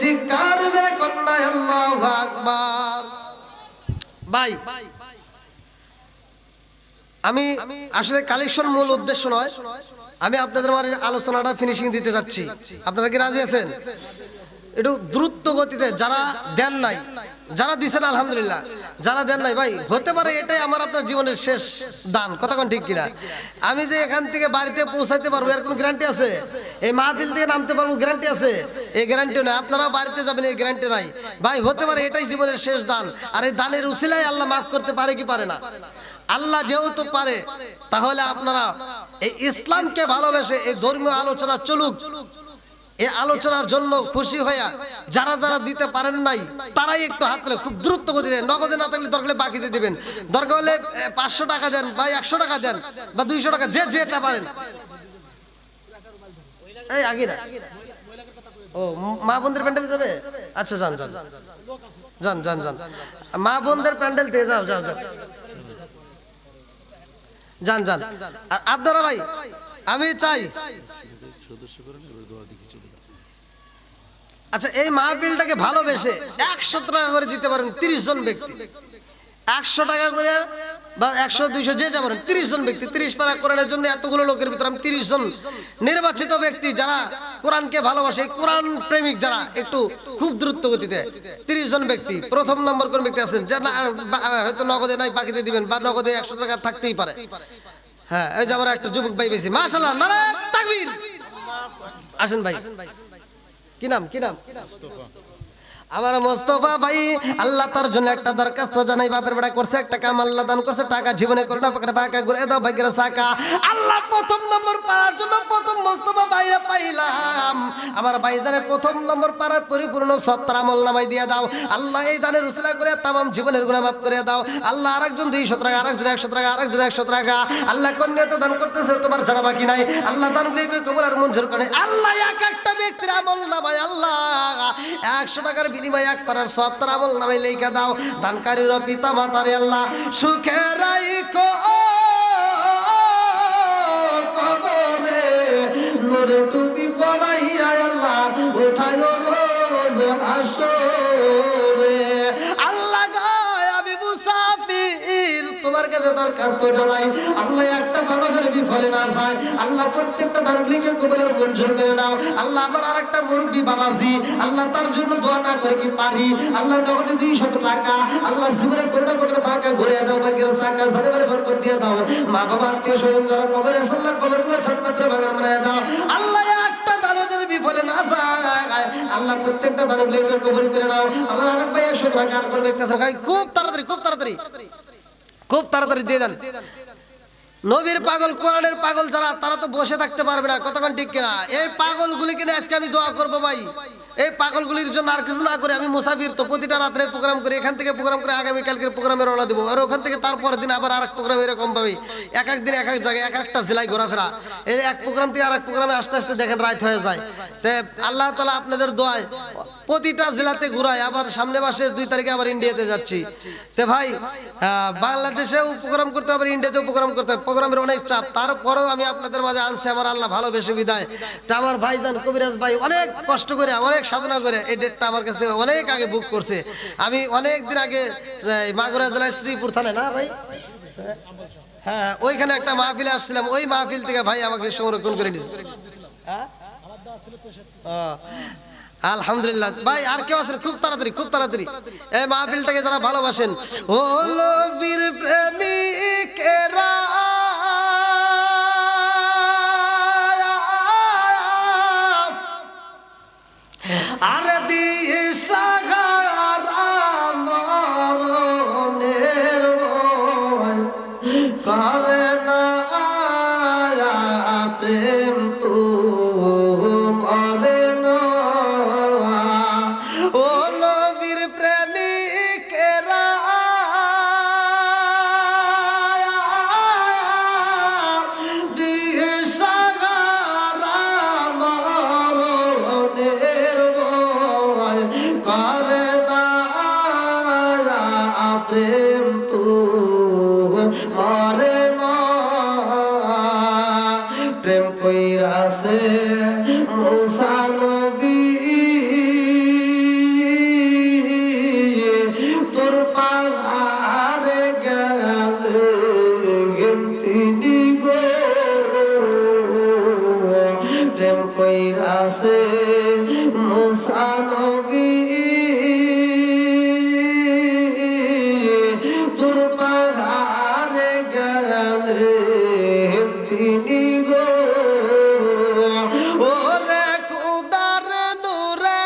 চিৎকার রে কন্যা আল্লাহু আকবার। ভাই আমি আসলে কালেকশন মূল উদ্দেশ্য নয়, আমি আপনাদের আমার আলোচনাটা ফিনিশিং দিতে যাচ্ছি, আপনারা কি রাজি আছেন? একটু দ্রুত গতিতে, যারা দেন নাই, যারা দিচ্ছেন আলহামদুলিল্লাহ, যারা দেন নাই ভাই হতে পারে এটাই আমার আপনার জীবনের শেষ দান, কথা কোন ঠিক কিনা? আমি যে এখান থেকে বাড়িতে পৌঁছাইতে পারবো এর কোনো গ্যারান্টি আছে? এই মাহফিল থেকে নামতে পারবো গ্যারান্টি আছে? এই গ্যারান্টি নাই। আপনারাও বাড়িতে যাবেন এই গ্যারান্টি নাই ভাই। হতে পারে এটাই জীবনের শেষ দান, আর এই দানের উসিলায় আল্লাহ মাফ করতে পারে কি পারে না? আল্লাহ যেহেতু পারে, তাহলে আপনারা এই ইসলামকে ভালোবেসে এই ধর্মীয় আলোচনা চলুক, এই আলোচনার জন্য খুশি হইয়া যারা যারা দিতে পারেন নাই তারাই একটু হাত তুলে খুব দ্রুত গতিতে, নগদে না থাকলে দরকার হলে বাকিতে দিবেন, দরকার হলে 500 টাকা দেন বা 100 টাকা দেন বা 200 টাকা, যে যেটা পারেন। এই আগে না, ও মা বোনদের প্যান্ডেল যাবে? আচ্ছা যান যান যান যান যান, মা বোনদের প্যান্ডেল দিয়ে যাও যাও যাও, যান যান। আর আপনারা ভাই আমি চাই, আচ্ছা এই মাহফিলটাকে ভালোবেসে 100 টাকা করে দিতে পারেন 30 জন ব্যক্তি, 100 টাকা করে বা 100 200 যে যেমন 30 জন ব্যক্তি, 30 পারা কোরআনের জন্য এতগুলো লোকের ভিতরে আমি 30 জন নির্বাচিত ব্যক্তি যারা কোরআনকে ভালোবাসে, কোরআন প্রেমিক যারা, একটু খুব দ্রুত গতিতে 30 জন ব্যক্তি। প্রথম নম্বর কোন ব্যক্তি আছেন যে হয়তো নগদে নাই বাকিতে দিবেন, বা নগদে 100 টাকা থাকতেই পারে? হ্যাঁ, এই যে আমার একটা যুবক ভাই বেশি, মাশাআল্লাহ, নারায়ে তাকবীর। আসেন ভাই, কি নাম কি নাম? আমার মোস্তফা ভাই, আল্লাহ তার জন্য একটা দরখাস্ত জানাই, বাপের বেড়া করছে একটা কাম, আল্লাহ দান করছে টাকা, জীবনে করে না পকেটে পাকা ঘুরে দাও ভাগ্যের সাকা। আল্লাহ প্রথম নম্বর পাওয়ার জন্য প্রথম মোস্তফা ভাইরা পাইলাম, আমার ভাইজানের প্রথম নম্বর পাওয়ার পরিপূর্ণ সব তার আমল নামাই দিয়ে দাও আল্লাহ। এই দানের উসিলা করে তামাম জীবনের গুনাহ মাফ করে দাও আল্লাহ। আরেকজন 200 টাকা, আরেকজন 100 টাকা, আরেকজন 100 টাকা। আল্লাহ কন্যা তো দান করতেছে, তোমার জানা বাকি নাই আল্লাহ, দানগুলো কবুল আর মঞ্জুর করে আল্লাহ। এক একটা ব্যক্তির আমল নামাই আল্লাহ 100 টাকার বিনিময়ে এক পারার সব তার আমল নামাই লেখা দাও। দানকারীর পিতা মাতারে আল্লাহ সুখে রাখো কবরে, নূরে টুপি পরাইয়া আল্লাহ উঠায়ো রোজ হাসরে। আল্লাহ গো আমি মুসাফির, তোমার কাছে দরখাস্ত জানাই আল্লাহ, একটা দরজার বিফলে না যায় আল্লাহ, প্রত্যেকটা দানগুলিকে কবুলের মঞ্জুর করে দাও আল্লাহ। আমার আরেকটা মুরব্বি বাবাজি আল্লাহ, তার জন্য দোয়া না করে কি পারি আল্লাহ? নগদে 200 টাকা আল্লাহ, জীবনে করোনা পকেটে ফাঁকা ঘুরে দাও, ভাগ্যের সাকা সাথে বারে বরকত দিয়ে দাও। মা বাবা আত্মীয় স্বজন যারা কবরে আছে আল্লাহ কবরগুলো ছাত্র বাগান বানায় দাও আল্লাহ। একটা দানজের বিফলে না যায় আল্লাহ, প্রত্যেকটা দানগুলিকে কবুল করে নাও। আমার আরেক ভাই 100 টাকা আর করবে একটা সরকার, খুব তাড়াতাড়ি খুব তাড়াতাড়ি খুব তাড়াতাড়ি দিয়ে দেন। নবীর পাগল, কোরআনের পাগল যারা, তারা তো বসে থাকতে পারবে না, কতক্ষণ ঠিক কিনা? এই পাগলগুলিকে নিয়ে আজকে আমি দোয়া করবো ভাই। এই পাগলগুলির জন্য আর কিছু না করে, আমি মুসাফির তো প্রতিটা রাত্রে প্রোগ্রাম করে, এখান থেকে প্রোগ্রাম করে আগামীকালকে প্রোগ্রামে রওনা দেবো, আর ওখান থেকে তারপরের দিন আবার আরেক প্রোগ্রাম, এরকম ভাবে এক এক দিন এক এক জায়গায় এক একটা জেলায় ঘোরাফেরা। এই এক প্রোগ্রাম থেকে আরেক প্রোগ্রামে আস্তে আস্তে দেখেন রাত হয়ে যায়। তো আল্লাহ তাআলা আপনাদের দোয়ায় প্রতিটা জেলাতে ঘুরাই, আবার সামনে মাসের 2 তারিখে আবার ইন্ডিয়াতে যাচ্ছি। তো ভাই বাংলাদেশেও প্রোগ্রাম করতে হবে, ইন্ডিয়াতেও প্রোগ্রাম করতে হবে, প্রোগ্রামের অনেক চাপ, তারপরেও আমি আপনাদের মাঝে আনছি আমার আল্লাহ ভালোবেসে বিদায়। তা আমার ভাইজান কবিরাজ ভাই অনেক কষ্ট করে, অনেক সাধনা করে এই ডেটটা আমার কাছে অনেক আগে বুক করছে। আমি অনেক দিন আগে মাগুরা জেলার শ্রীপুর থানায় না ভাই, হ্যাঁ ওইখানে একটা মাহফিলে আসছিলাম, ওই মাহফিল থেকে ভাই আমাকে সংরক্ষণ করে দিয়েছে। আলহামদুলিল্লাহ ভাই। আর কেউ আছেন? খুব তাড়াতাড়ি খুব তাড়াতাড়ি এই মাহফিলটাকে যারা ভালোবাসেন, ও নবীর প্রেমিকেরা আর দিয়ে সাগারা মরণের করে না প্রেম তো মরে না। ও নবীর প্রেমিকেরা দিয়ে সাগারা মরণের করে না প্রেম তো মরে না। প্রেম কইরাছে মুসা নবী তোর পাহাড়ে গেলে তিনি গো নবীর আছে মুসা নবী তোর পাহাড়ে গেলে তিনি গো ওরে খুদার নূরে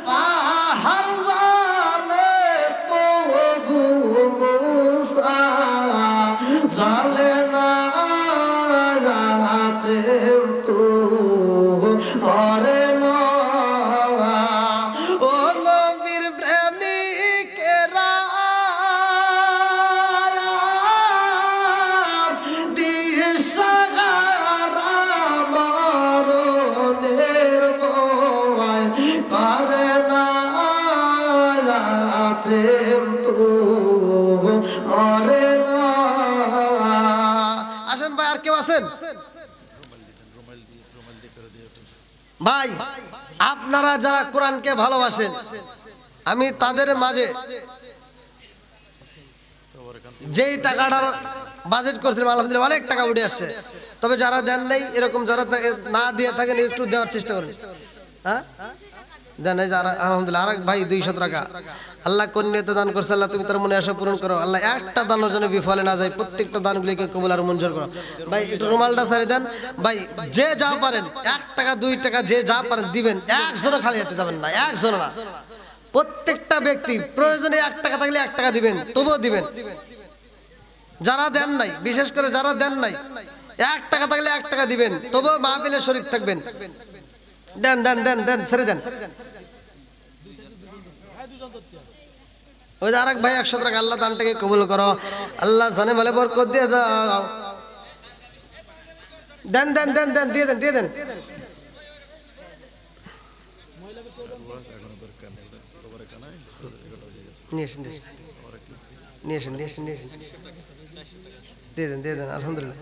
পাহাড় জালে তবু মুসা জালে না প্রেম তো মরে না ও নবীর প্রেমিকেরা দিশাহারা মরণের ভয় করে না প্রেম তো মরে না আসেন ভাই আর কেউ আছেন ভাই আপনারা যারা কোরআনকে ভালোবাসেন আমি তাদের মাঝে যেই টাকাটার বাজেট করছিলাম আলহামদুলিল্লাহ অনেক টাকা উঠে আসছে তবে যারা দেন নাই এরকম যারা না দিয়ে থাকেন একটু দেওয়ার চেষ্টা করেন হ্যাঁ দেন এই যারা আলহামদুলিল্লাহ আরেক ভাই 200 টাকা আল্লাহ কোন নিয়তে দান করছে আল্লাহ তুমি তার মনে আশা পূরণ করো আল্লাহ একটা দানের জন্য বিফলে না যায় প্রত্যেকটা দানগুলিকে কবুল আর মঞ্জুর করো ভাই একটু রুমালটা ছেড়ে দেন ভাই যে যা পারেন 1 টাকা 2 টাকা যে যা পারেন দিবেন একজনও খালি হাতে যাবেন না একজনও না প্রত্যেকটা ব্যক্তি প্রয়োজনে 1 টাকা থাকলে 1 টাকা দিবেন তবুও দিবেন যারা দেন নাই বিশেষ করে যারা দেন নাই 1 টাকা থাকলে 1 টাকা দিবেন তবুও মাহফিলে শরীক থাকবেন দেন দেন দেন দেন ছেড়ে দেন ওই যে আরেক ভাই 100 টাকা আল্লাহ দানটাকে কবুল করো আল্লাহ জানে মালে বরকত দিয়ে দাও দেন দেন দেন দেন দিয়ে দেন দিয়ে দেন নিয়ে আসেন নিয়ে আসেন নিয়ে আসেন নিয়ে আসেন দিয়ে দেন আলহামদুলিল্লাহ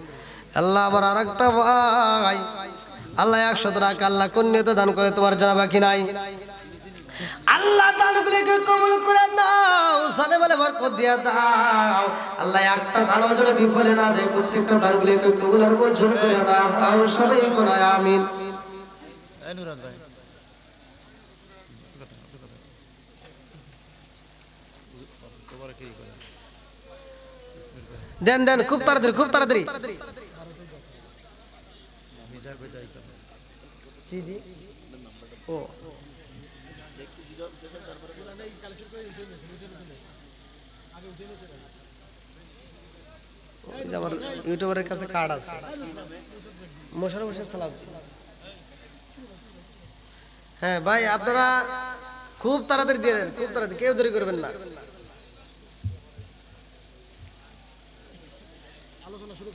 আল্লাহ আবার আরেকটা ভাই আল্লাহ 100 টাকা আল্লাহ কোন নিয়তে দান করে তোমার জানা বাকি নাই আল্লাহ দানগুলিকে কবুল করে নাও সানে বলে বরকত দিয়ে দাও আল্লাহ একটা দানও যেন বিফলে না যায় প্রত্যেকটা দানগুলিকে কবুল আর মঞ্জুর করে দাও সবাই বলো আমিন এই নুরান ভাই তোমার কি করে দেন দেন খুব তাড়াতাড়ি খুব তাড়াতাড়ি আমি যা কই যাই তো জি জি ও আমার ইউটিউবের কাছে কার্ড আছে মোশারফ হোসেন সালাম হ্যাঁ ভাই আপনারা খুব তাড়াতাড়ি দিয়ে দেন খুব তাড়াতাড়ি কেউ দেরি করবেন না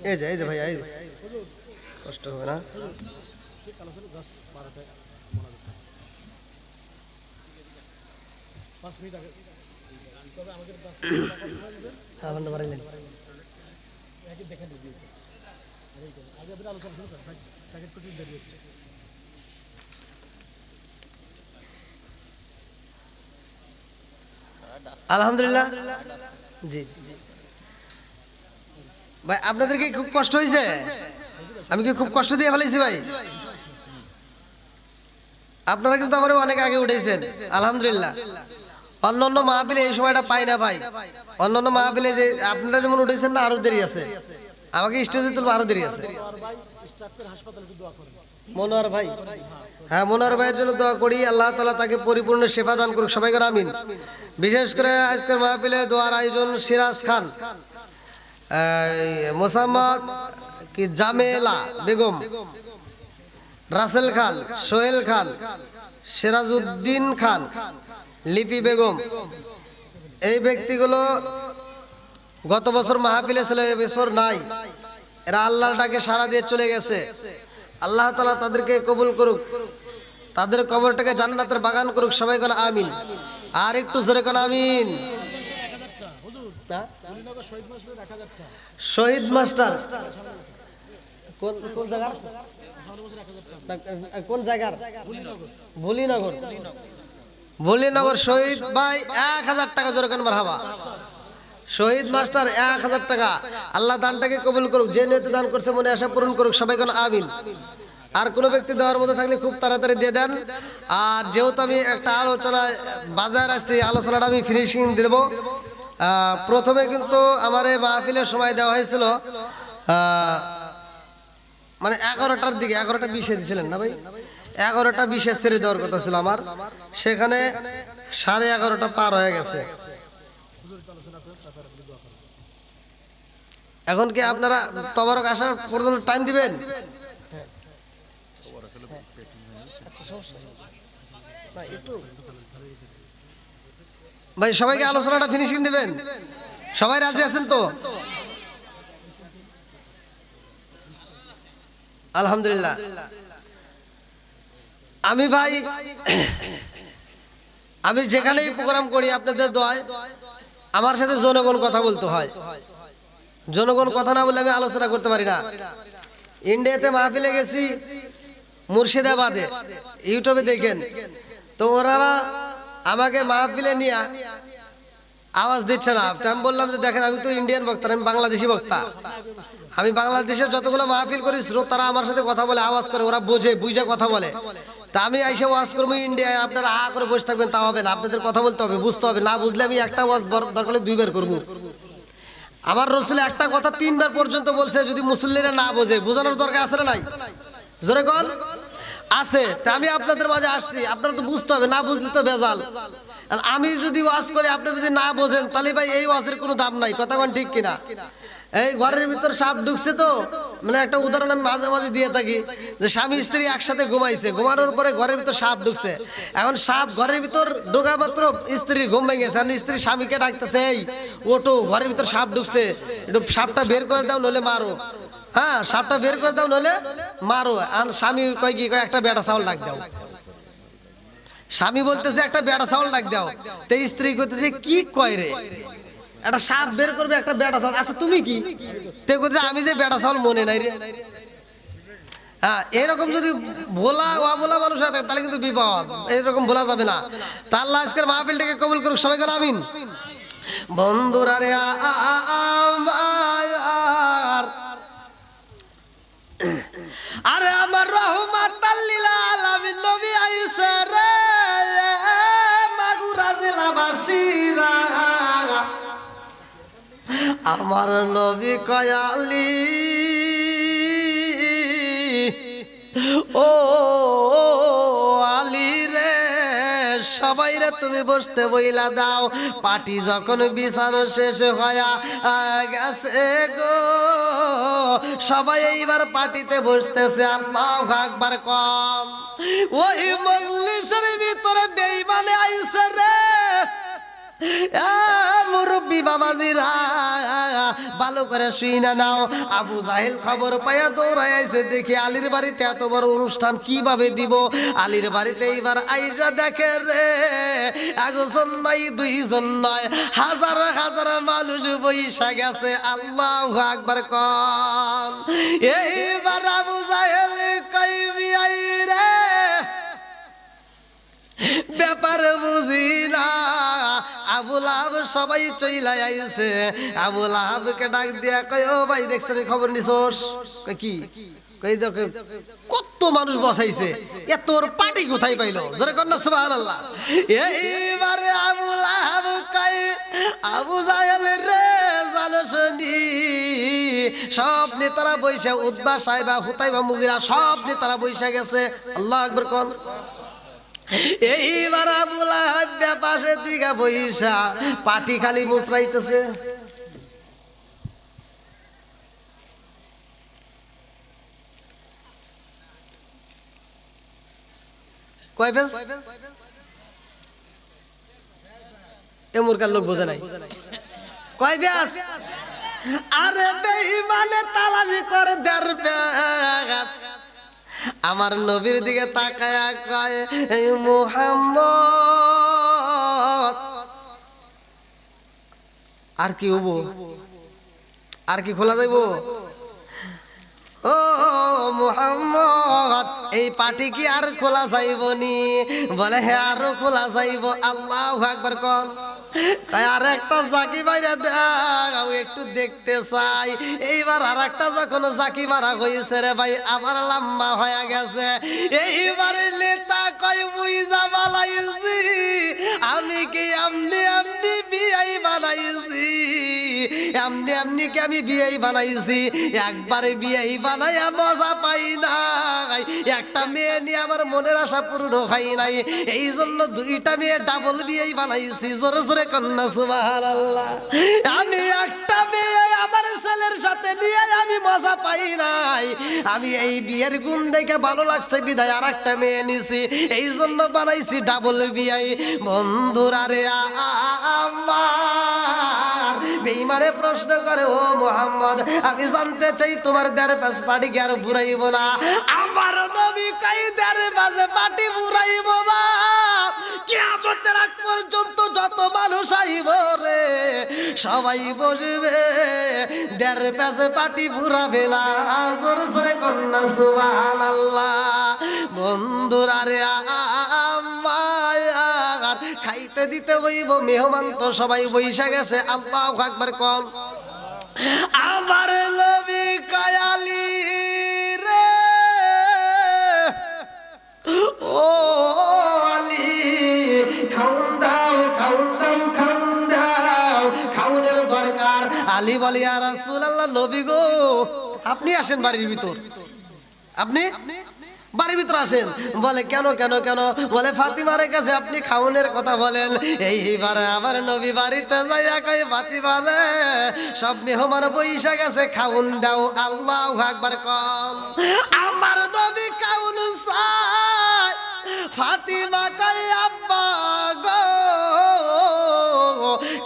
এই যে ভাই এই যে কষ্ট হবে না আলহামদুলিল্লাহ জি ভাই আপনাদের কি খুব কষ্ট হয়েছে আমি কি খুব কষ্ট দিয়ে ফেলেছি ভাই আপনারা কিন্তু আমার অনেক আগে উঠেছেন আলহামদুলিল্লাহ অন্যান্য মাহফিলে এই সময়টা পাই না ভাই অন্যান্য মাহফিলে যে আপনারা যেমন উঠেছেন না আরো দেরি আছে আমাকে স্টেজে তুলবো আরো দেরি আছে মনোয়ার ভাই হ্যাঁ মনোয়ার ভাইয়ের জন্য দোয়া করি আল্লাহ তাআলা তাকে পরিপূর্ণ শেফা দান করুক সবাই করে আমিন বিশেষ করে আজকের মাহফিলে দোয়ার আয়োজন সিরাজ খান মোসাম্মদ কি জামেলা বেগম রাসেল খান সোহেল খান সিরাজউদ্দিন খান লিপি বেগম এই ব্যক্তিগুলো গত বছর মাহফিলে ছিল এই বছর নাই এরা আল্লাহর ডাকে সাড়া দিয়ে চলে গেছে আল্লাহ তাআলা তাদেরকে কবুল করুক তাদের কবরটাকে জান্নাতের বাগান করুক সবাই কোন আমিন আর একটু জোরে কোন আমিন শহীদ মাস্টার কোন জায়গা কোন জায়গার ভুলিনগর শহীদ ভাই 1000 টাকা জোরে কোন মারহাবা শহীদ মাস্টার 1000 টাকা। আল্লাহ দানটাকে কবুল করুক, যে নিয়তে দান করছে মনে আশা পূরণ করুক, সবাই কোন আমিন। আর কোনো ব্যক্তি দেওয়ার মতো থাকলে খুব তাড়াতাড়ি দিয়ে দেন। আর যেহেতু আমি একটা আলোচনা বাজার আসছি, আলোচনাটা আমি ফিনিশিং দেব। প্রথমে কিন্তু আমার এই মাহফিলের সময় দেওয়া হয়েছিল মানে 11টার দিকে, 11টা 20-এ দিয়েছিলেন না ভাই? 11টা 20-এ ছেড়ে দেওয়ার কথা ছিল আমার, সেখানে 11:30 পার হয়ে গেছে। এখন কি আপনারা তবারক আসার পর্যন্ত টাইম দিবেন? ভাই সবাইকে আলোচনাটা ফিনিশিং দিবেন? সবাই রাজি আছেন তো? আলহামদুলিল্লাহ। আমি ভাই আমি যেখানেই প্রোগ্রাম করি আপনাদের দোয়ায় আমার সাথে জনগণ কথা বলতে হয়। জনগণ কথা না বলে আমি আলোচনা করতে পারি না। ইন্ডিয়াতে মাহফিলে গেছি, মুর্শিদাবাদে, ইউটিউবে দেখেন তো ওনারা আমাকে মাহফিলে নিয়ে আওয়াজ দিচ্ছে না। আমি বললাম যে দেখেন আমি তো ইন্ডিয়ান বক্তা, আমি বাংলাদেশি বক্তা। আমি বাংলাদেশের যতগুলো মাহফিল করি শ্রোতারা আমার সাথে কথা বলে, আওয়াজ করে, ওরা বোঝে, বুঝে কথা বলে। তা আমি আইসা ওয়াজ করবো ইন্ডিয়ায়, আপনারা আ করে বসে থাকবেন তা হবে না। আপনাদের কথা বলতে হবে, বুঝতে হবে। না বুঝলে আমি একটা ওয়াজ দরকার হলে 2 বার করবো। আমার রসুল একটা কথা 3 বার পর্যন্ত বলছে, যদি মুসল্লিরা না বোঝে, বোঝানোর দরকার আছে না নাই? জোরে কোন আছে? তা আমি আপনাদের মাঝে আসছি, আপনারা তো বুঝতে হবে, না বুঝলে তো বেজাল। আর আমি যদি ওয়াজ করি আপনি যদি না বোঝেন তাহলে ভাই এই ওয়াজের কোনো দাম নাই। কথা কোন ঠিক কিনা? এই ঘরের ভিতর সাপ ঢুকছে তো, মানে একটা উদাহরণ আমি মাঝে মাঝে দিয়ে থাকি যে স্বামী স্ত্রী একসাথে ঘুমাইছে, ঘুমানোর পরে ঘরের ভিতর সাপ ঢুকছে। এখন সাপ ঘরের ভিতর ঢোকা মাত্র স্ত্রীর ঘুম ভেঙেছে, আর স্ত্রী স্বামীকে ডাকতেছে, এই ওঠো, ঘরের ভিতর সাপ ঢুকছে, একটু সাপটা বের করে দাও নইলে মারো। হ্যাঁ, সাপটা বের করে দাও নইলে মারো। আর স্বামী কয় কি, কয় একটা বেটা চাউল ডাক দাও। স্বামী বলতেছে একটা বেটা চাউল ডাক দাও, তো স্ত্রী কইতেছে কি কয় রে, একটা সাপ বের করবে একটা বেটা চাউল, আচ্ছা তুমি কি? তে কইতেছে আমি যে বেটা চাউল মনে নাই রে। হ্যাঁ, এরকম যদি ভোলা অবলা মানুষ হয় তাহলে কিন্তু বিপদ, এরকম ভোলা যাবে না। তা আল্লাহ আজকের মাহফিলটাকে কবুল করুক, সবাই করে আমিন। বন্ধুরা রে আমার, আরে আমার রহমাতাল লিল আলামিন নবী আইসা রে মাগুরা জেলাবাসীরা, আমার নবী কয়ালি ও আলী রে, সবাই রে তুমি বসতে বইলা দাও। পার্টি যখন বিছানো শেষ হয়া গেছে গো, সবাই এইবার পার্টিতে বসতেছে। আল্লাহু আকবার কম। ওই মজলিসের ভিতরে বেঈমানে আইছে রে। মুরব্বী বাবাজিরা ভালো করে শুই না নাও। আবু জাহেল খবর পাইয়া দৌড়ায় আইছে, দেখি আলীর বাড়িতে এত বড় অনুষ্ঠান কিভাবে দিব। আলীর বাড়িতে এইবার আইসা দেখে রে, একজন নাই, 2 জন নয়, হাজার হাজার মানুষ বইসা গেছে। আল্লাহু আকবার কম। এইবার আবু জাহেল কইবি আই রে, ব্যাপার বুঝি না। আবু লাহাব সবাই চইলা আইছে। আবু লাহাবকে ডাক দিয়া কয়, ও ভাই দেখছেন খবর নিছোস? কয় কি? কই দেখো কত মানুষ বসাইছে, এত ওর পার্টি কোথায় পাইলো? জোরে কর না সুবহানাল্লাহ। এইবারে আবু লাহাব কয়, আবু জাহেল রে জানোস নি, সব নেতারা বইসা, উতবা সাহেবা, হুতাইবা, মুগিরা, সব নেতারা বইসা গেছে। আল্লাহু আকবার কোন। এইবার আবু লাহাব পাশের দিকে বইসা পাটি খালি মুচড়াইতেছে। কয় বেশ এমরকার লোক বোঝে নাই। কয় ব্যাস? আরে বেঈমানে তালাশি করে 1.5 ব্যাস। আমার নবীর দিকে তাকায়া কয়, এই মুহাম্মদ, আর কি হবো? আর কি খোলা যাইব? ও মুহাম্মদ, এই পাটি কি আর খোলা যাইব নি? বলে হ্যাঁ আরো খোলা যাইব। আল্লাহু আকবার কর। আর একটা জাকি মাইরা দাও একটু দেখতে চাই। এইবার আর একটা যখন জাকি মারা হয়েছে রে ভাই আমার লম্বা হয়ে গেছে। এইবারে নেতা কয় মুই জামালাইছি আমি কি আমনি আমনি বিয়াই বানাইছি, আমনি আমনি কি আমি বিয়াই বানাইছি। একবারে বিয়াই বানাইয়া মজা পাই নাই, একটা মেয়ে নিয়ে আমার মনের আশা পূর্ণ হয় নাই, এই জন্য দুইটা মেয়ে ডাবল বিয়াই বানাইছি। জোরে জোরে কন্যা সুবহানাল্লাহ। আমি একটা মেয়ে আমার ছেলের সাথে নিয়ে আমি মজা পাই নাই, আমি এই বিয়ের গুণ দেখে ভালো লাগছে বিদায় আর একটা মেয়ে নিছি, এই জন্য বানাইছি ডাবল বিয়াই। বন্ধুরা রে আমার বেঈমানে প্রশ্ন করে ও মুহাম্মদ আমি জানতে চাই তোমার দেড় পাঁচ পাটি কি আর ফুরাইব না? আমার নবী কই দেড় পাঁচ পাটি ফুরাইব না, কিয়ামতের আগ পর্যন্ত যত মানুষ আইব রে সবাই বসবে, দেড় পাঁচ পাটি ফুরাবে না। জোরে জোরে কন্যা সুবহানাল্লাহ। বন্ধুরা রে আমার খাইতে দিতে হইব, মেহমান তো সবাই বইসা গেছে। আল্লাহু আকবার কোন। আমার নবী কায়ালি রে ও আলী খাউন দাও খাউন দাও খাউন দাও, খাউনের দরকার। আলী বলে ইয়া রাসূলুল্লাহ নবী গো আপনি আসেন বাড়ির ভিতর, আপনি বাড়ির ভিতর আসেন। বলে কেন কেন কেন? বলে ফাতিমার কাছে আপনি খাউনের কথা বলেন। এইবার আমার নবী বাড়িতে যাইয়া কই ফাতিমা রে সব মেহমান বইসা গেছে খাউন দাও। আল্লাহু আকবার কম। আমার নবী খাউন চাই। ফাতিমা কই আব্বা গো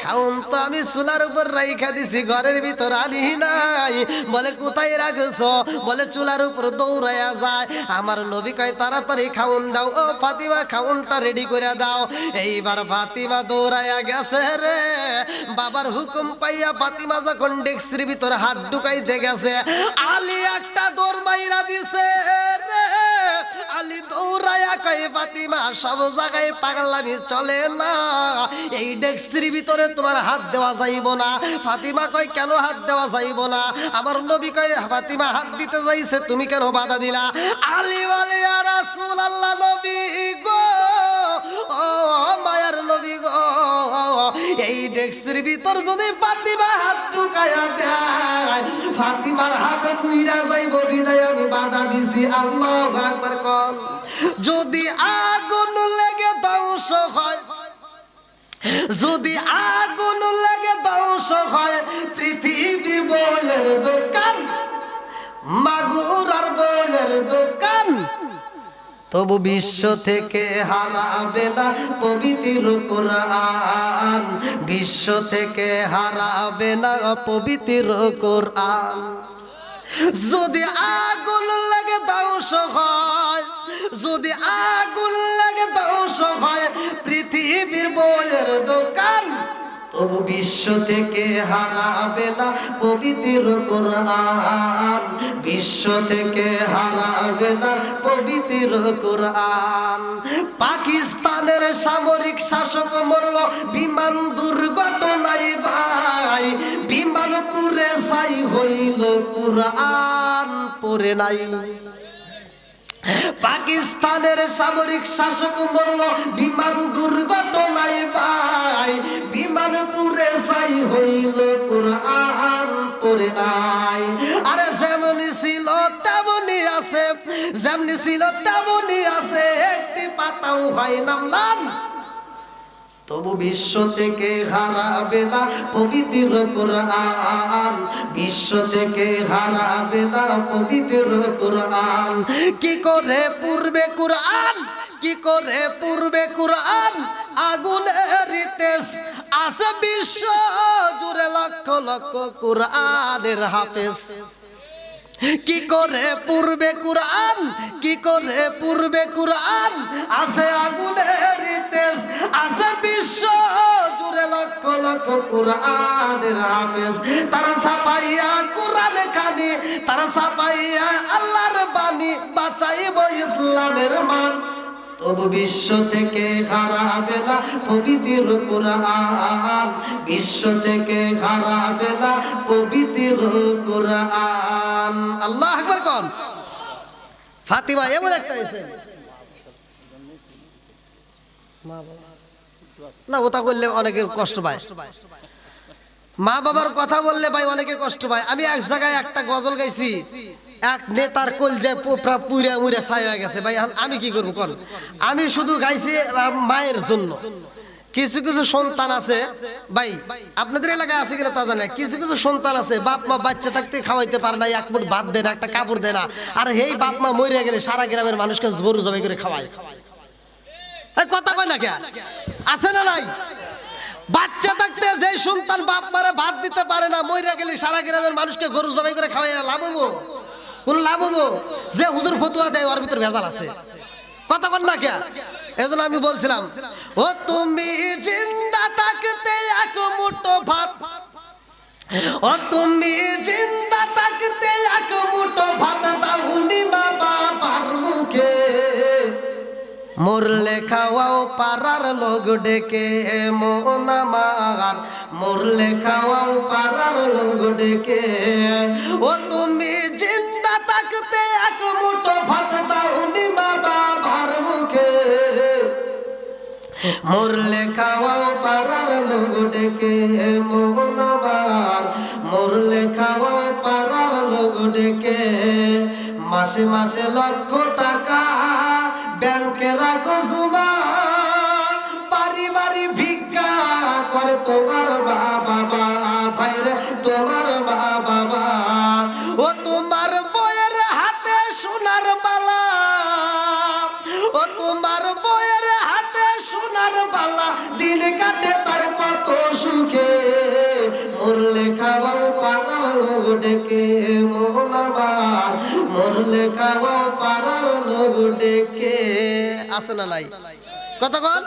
খাউন তো আমি চুলার উপর রাইখা দিছি, ঘরের ভিতর আনি নাই। বলে কোথায় রাখছো? বলে চুলার উপর দৌড়াইয়া যায়। আমার নবী কয় তাড়াতাড়ি খাউন দাও। ও ফাতিমা খাউনটা রেডি করে দাও। এইবার ফাতিমা দৌড়াইয়া গেছে রে, বাবার হুকুম পাইয়া ফাতিমা যখন ডেক্সির ভিতরে হাত ঢুকাইতে গেছে আলী একটা দৌড় মাইরা দিছে রে। আলী দৌড়াইয়া কয় ফাতিমা সব জায়গায় পাগলামি চলে না, এই ডেক্সির ভিতরে তোমার হাত দেওয়া যাইব না। ফাতিমা কয় কেন হাত দেওয়া যাইব না? আমার নবী কয় ফাতিমা হাত দিতে যাইছে তুমি কেন বাধা দিলা? আলী বলে ইয়া রাসূলুল্লাহ নবী গো ও মায়ার নবী গো এই ডেক্সির ভিতর যদি ফাতিমা হাত ঢুকায়া দেয় ফাতিমার হাত পুইরা যাইব বিদায় আমি বাধা দিছি। আল্লাহু আকবার কোন। যদি আগুন লেগে ধ্বংস হয়, যদি আগুন লেগে ধ্বংস হয় পৃথিবী বইয়ের দোকান, মাগুর আর বইয়ের দোকান, তবু বিশ্ব থেকে হারাবে না পবিত্র কোরআন, বিশ্ব থেকে হারাবে না পবিত্র কোরআন। যদি আগুন লাগে ধ্বংস হয়, যদি আগুন লাগে ধ্বংস হয় পৃথিবীর বইয়ের দোকান, তবু বিশ্ব থেকে হারাবে না পবিত্র কোরআন, বিশ্ব থেকে হারাবে না পবিত্র কোরআন। পাকিস্তানের সামরিক শাসক মরল বিমান দুর্ঘটনায় ভাই, বিমান পুড়ে ছাই হইল কোরআন পড়ে নাই। পাকিস্তানের সামরিক শাসক মরল বিমান দুর্ঘটনায় ভাই, বিমান পুড়ে ছাই হইল কোরআন পড়ে নাই। আরে যেমনি ছিল তেমনি আছে, যেমনি ছিল তেমনি আছে, একটি পাতাও হয় নামলাম, তবু বিশ্ব থেকে হারাবে না পবিত্র কোরআন, বিশ্ব থেকে হারাবে না পবিত্র কোরআন। কি করে পূর্বে কোরআন, কি করে পূর্বে কোরআন আগুনের তেজ আছে বিশ্ব জুড়ে লক্ষ লক্ষ কোরআনের হাফেজ। কি করে পূর্বে কোরআন, কি করে পূর্বে কোরআন আছে আগুনের তেজ, আছে বিশ্ব জুড়ে লক্ষ লক্ষ কোরআনের হাফেজ। তারা ছাপাইয়া কোরআন খানি, তারা ছাপাইয়া আল্লাহর বাণী বাঁচাইব ইসলামের মান। তবু বিশ্ব থেকে হারাবে না পবিত্র কুরআন, বিশ্ব থেকে হারাবে না পবিত্র কুরআন। আল্লাহু আকবার কোন। ফাতিমা এমন একটা হয়েছে না, ওটা করলে অনেকের কষ্ট পায়, মা বাবার কথা বললে ভাই অনেকে কষ্ট পায়। আমি এক জায়গায় একটা গজল গাইছি, এক নেতার কলজে পুরা মুড়ে ছাই হয়ে গেছে ভাই, আমি কি করবো কোন। আমি শুধু গাইছি মায়ের জন্য। কিছু কিছু সন্তান আছে ভাই, আপনাদের এলাকায় আছে কিনা তা জানে, কিছু কিছু সন্তান আছে বাপ মা বাচ্চা থাকতে খাওয়াইতে পারে না, এক মুঠ ভাত দেয় না, একটা কাপড় দেয় না, আর এই বাপ মা মরে গেলে সারা গ্রামের মানুষকে গরু জবাই করে খাওয়ায়। কথা কয় না কে, আছে না নাই? বাচ্চা থাকতে যে সন্তান বাপ মারে ভাত দিতে পারে না, মরে গেলে সারা গ্রামের মানুষকে গরু জবাই করে খাওয়াই, লাভ হবো? কোন লাভ হবো? যে হুজুর ফতুয়া দেয় ওর ভিতর ভেজাল আছে। কথা কন না কে। এজন্য আমি বলছিলাম, ও তুমি জিন্দা থাকতে এক মুঠো ভাত, ও তুমি জিন্দা থাকতে এক মুঠো ভাত দাউনি বাবা পার মুখে, মরলে খাওয়াও পাড়ার লোক ডেকে মন আমার, মরলে খাওয়াও পাড়ার লোক ডেকে। ও তুমি জিন্দা থাকতে এক মুঠো ভাত দাউনি বাবা ভার মুখে, মরলে খাওয়াও পাড়ার লোক ডেকে মন আমার, মরলে খাওয়াও পাড়ার লোক ডেকে। মাসে মাসে লক্ষ টাকা ব্যাংকে রাখো জমা, বাড়ি বাড়ি ভিক্ষা করে তোমার মা বাবা, ভাইরে তোমার মা বাবা। ও তোমার বইয়ের হাতে সোনার বালা, ও তোমার বইয়ের হাতে সোনার বালা, দিন কাটে তার কত সুখে, মরলে খাওয়াও পাড়ার লোক ডেকে মন আমার, মরলে খাওয়াও পাড়ার লোক ডেকে। আছে না নাই? কতক্ষণ